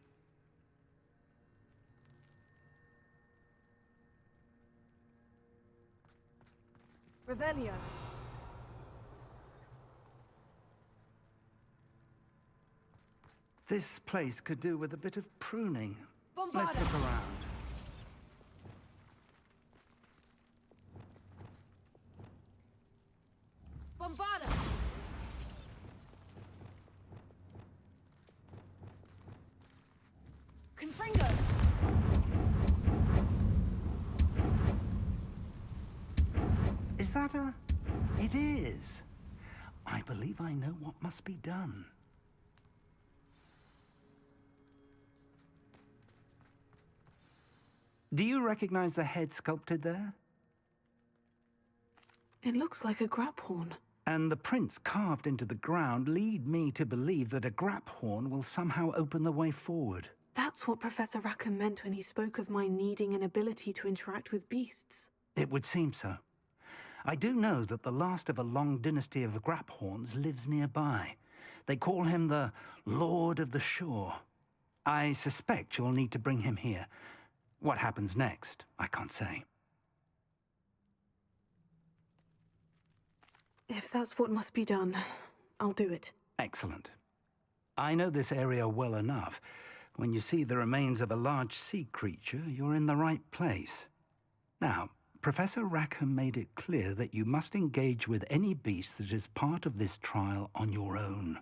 Revelio. This place could do with a bit of pruning. Bombarda. Let's look around. Bombarda. Confringo. Is that a... It is. I believe I know what must be done. Do you recognize the head sculpted there? It looks like a grap horn. And the prints carved into the ground lead me to believe that a grap horn will somehow open the way forward. That's what Professor Rackham meant when he spoke of my needing an ability to interact with beasts. It would seem so. I do know that the last of a long dynasty of grap horns lives nearby. They call him the Lord of the Shore. I suspect you'll need to bring him here. What happens next, I can't say. If that's what must be done, I'll do it. Excellent. I know this area well enough. When you see the remains of a large sea creature, you're in the right place. Now, Professor Rackham made it clear that you must engage with any beast that is part of this trial on your own.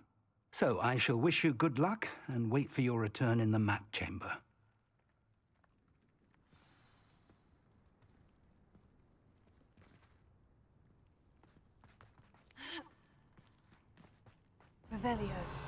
So I shall wish you good luck and wait for your return in the map chamber. Revelio.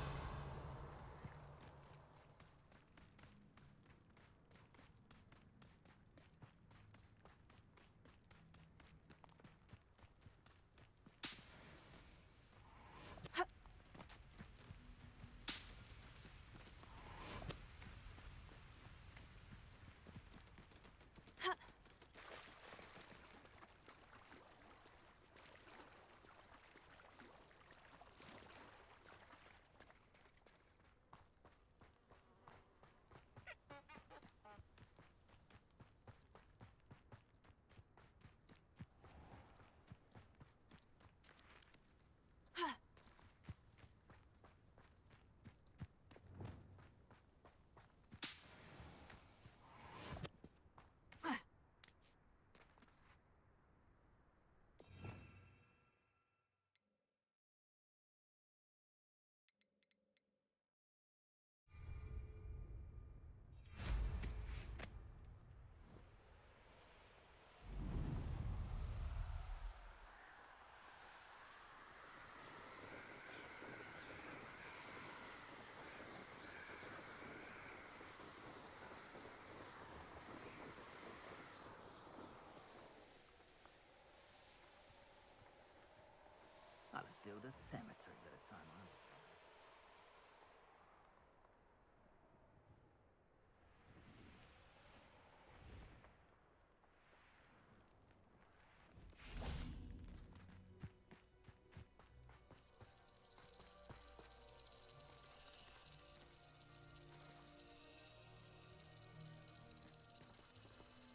build a cemetery at a time, aren't they?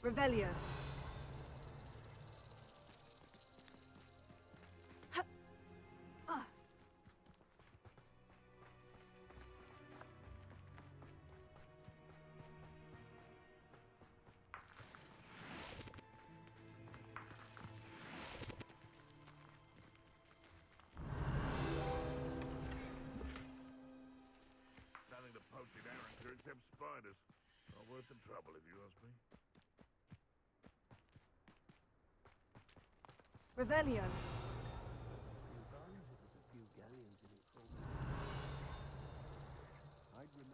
Revelio. Nothing to poach in Arrington except spiders. Not worth the trouble, if you ask me. Revelio.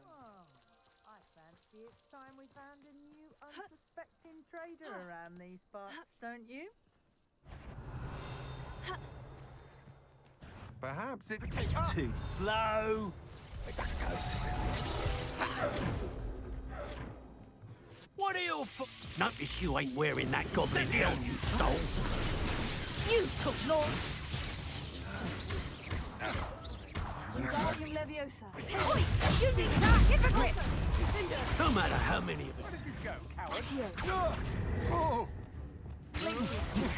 Oh, I fancy it's time we found a new unsuspecting trader around these parts, don't you? Perhaps it... Too slow! What are your Notice you ain't wearing that goblin helm you stole. You took Lord! Wingardium Leviosa. Oi! You need that! Hypocrite! No matter how many of them. Oh! You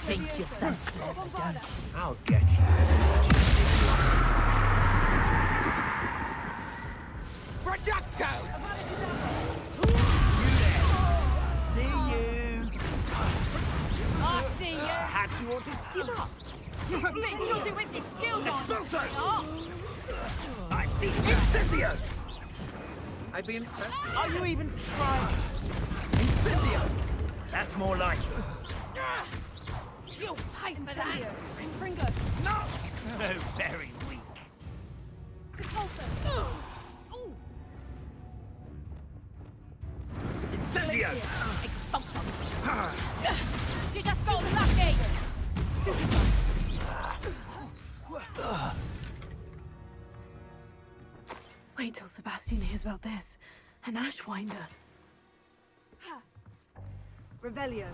think you're so clever, don't you? I'll get you. Reducto! See you! I see you! How do you want to skin up? You're a bit shorty with your skills on! I see Incendio! I'd be impressed. Are you even trying? Incendio! That's more like it. You'll pay for that! Incendio. Confringo. No! So very weak. Repulsor. Incendio! Expulsor! You just got lucky! Wait till Sebastian hears about this. An Ashwinder. Revelio.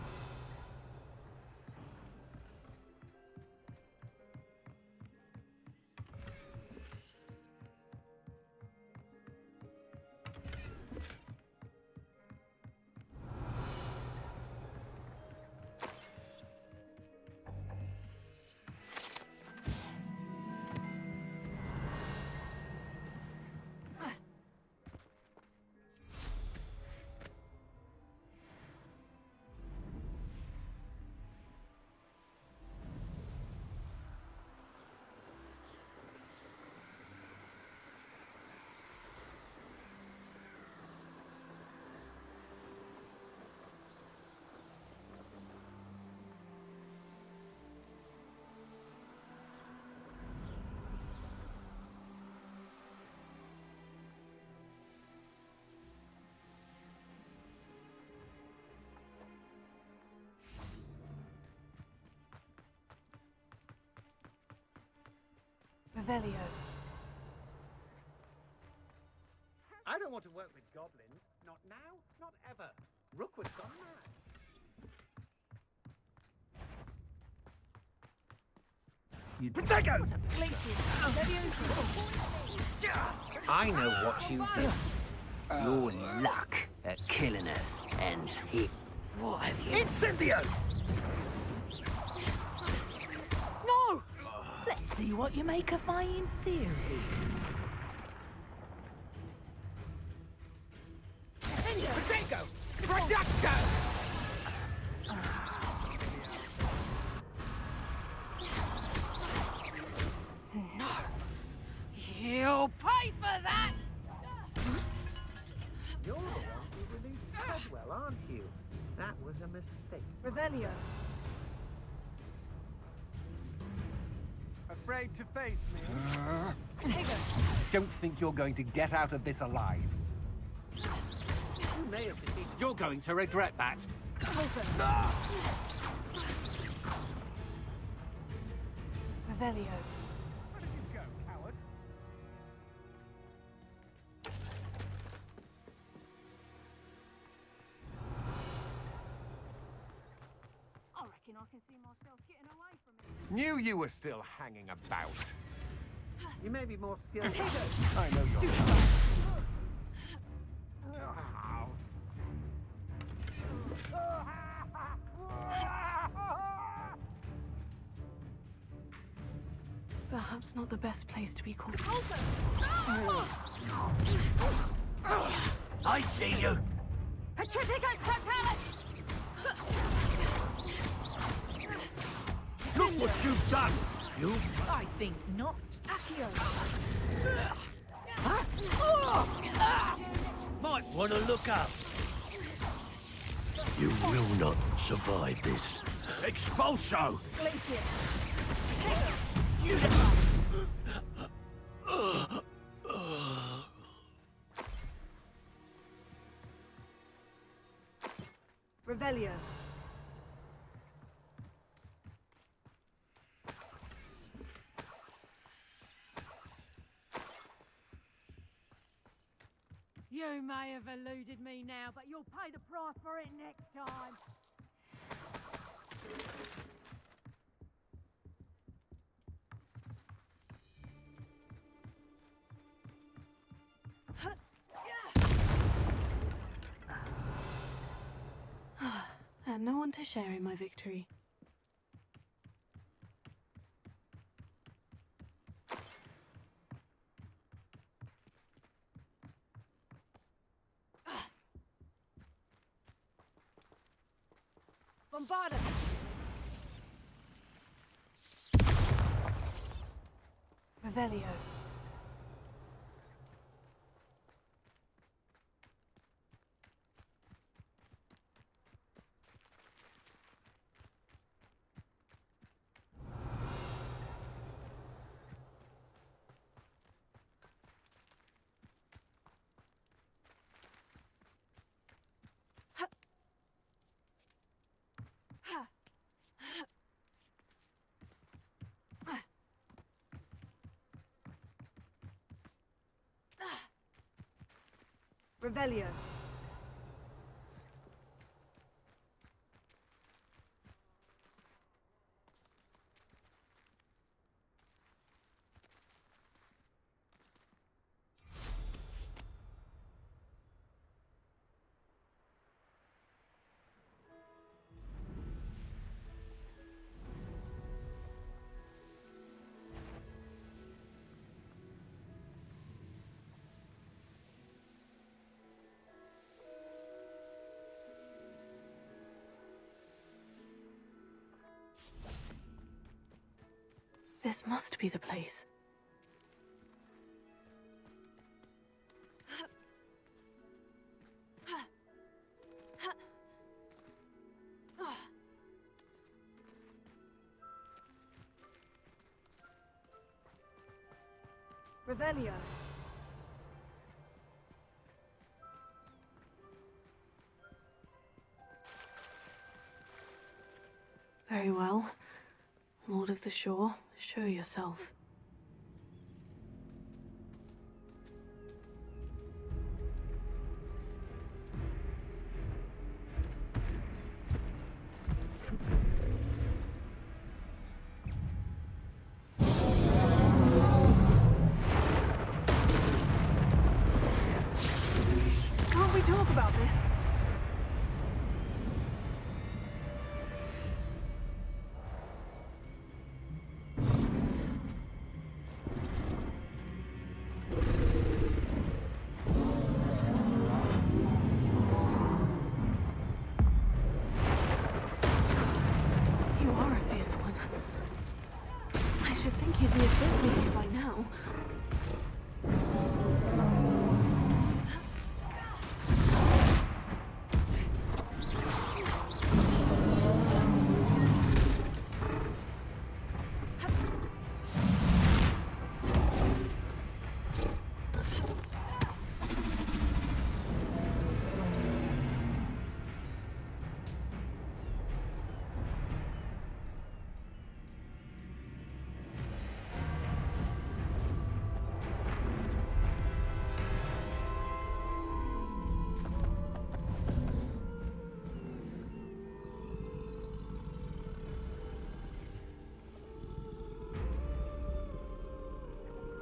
Revelio. I don't want to work with goblins. Not now, not ever. Rookwood's gone mad. Protego! I know what you do. Your luck at killing us ends here. What have you... Incendio! No! Let's see what you make of my inferior. Protego! Reducto! No! You'll pay for that! You're the one who released Treadwell, aren't you? That was a mistake. Revelio. Afraid to face me? Don't think you're going to get out of this alive. You may have defeated... You're going to regret that. Revelio. reckon I can see myself getting away from it. Knew you were still hanging about. You may be more skilled. I know you're... Perhaps not the best place to be called. I see you. Petrificus Frontalis! Look what you've done. You I think not. Accio! might want to look up. You will not survive this. Expulso! Glacier! Revelio. You may have eluded me now, but you'll pay the price for it next time. And no one to share in my victory. Bombarda! Revelio. Revelio. This must be the place. Revelio. Very well. Lord of the Shore, show yourself. Can't we talk about this? You are a fierce one. I should think you'd be a bit weary by now.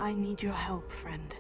I need your help, friend.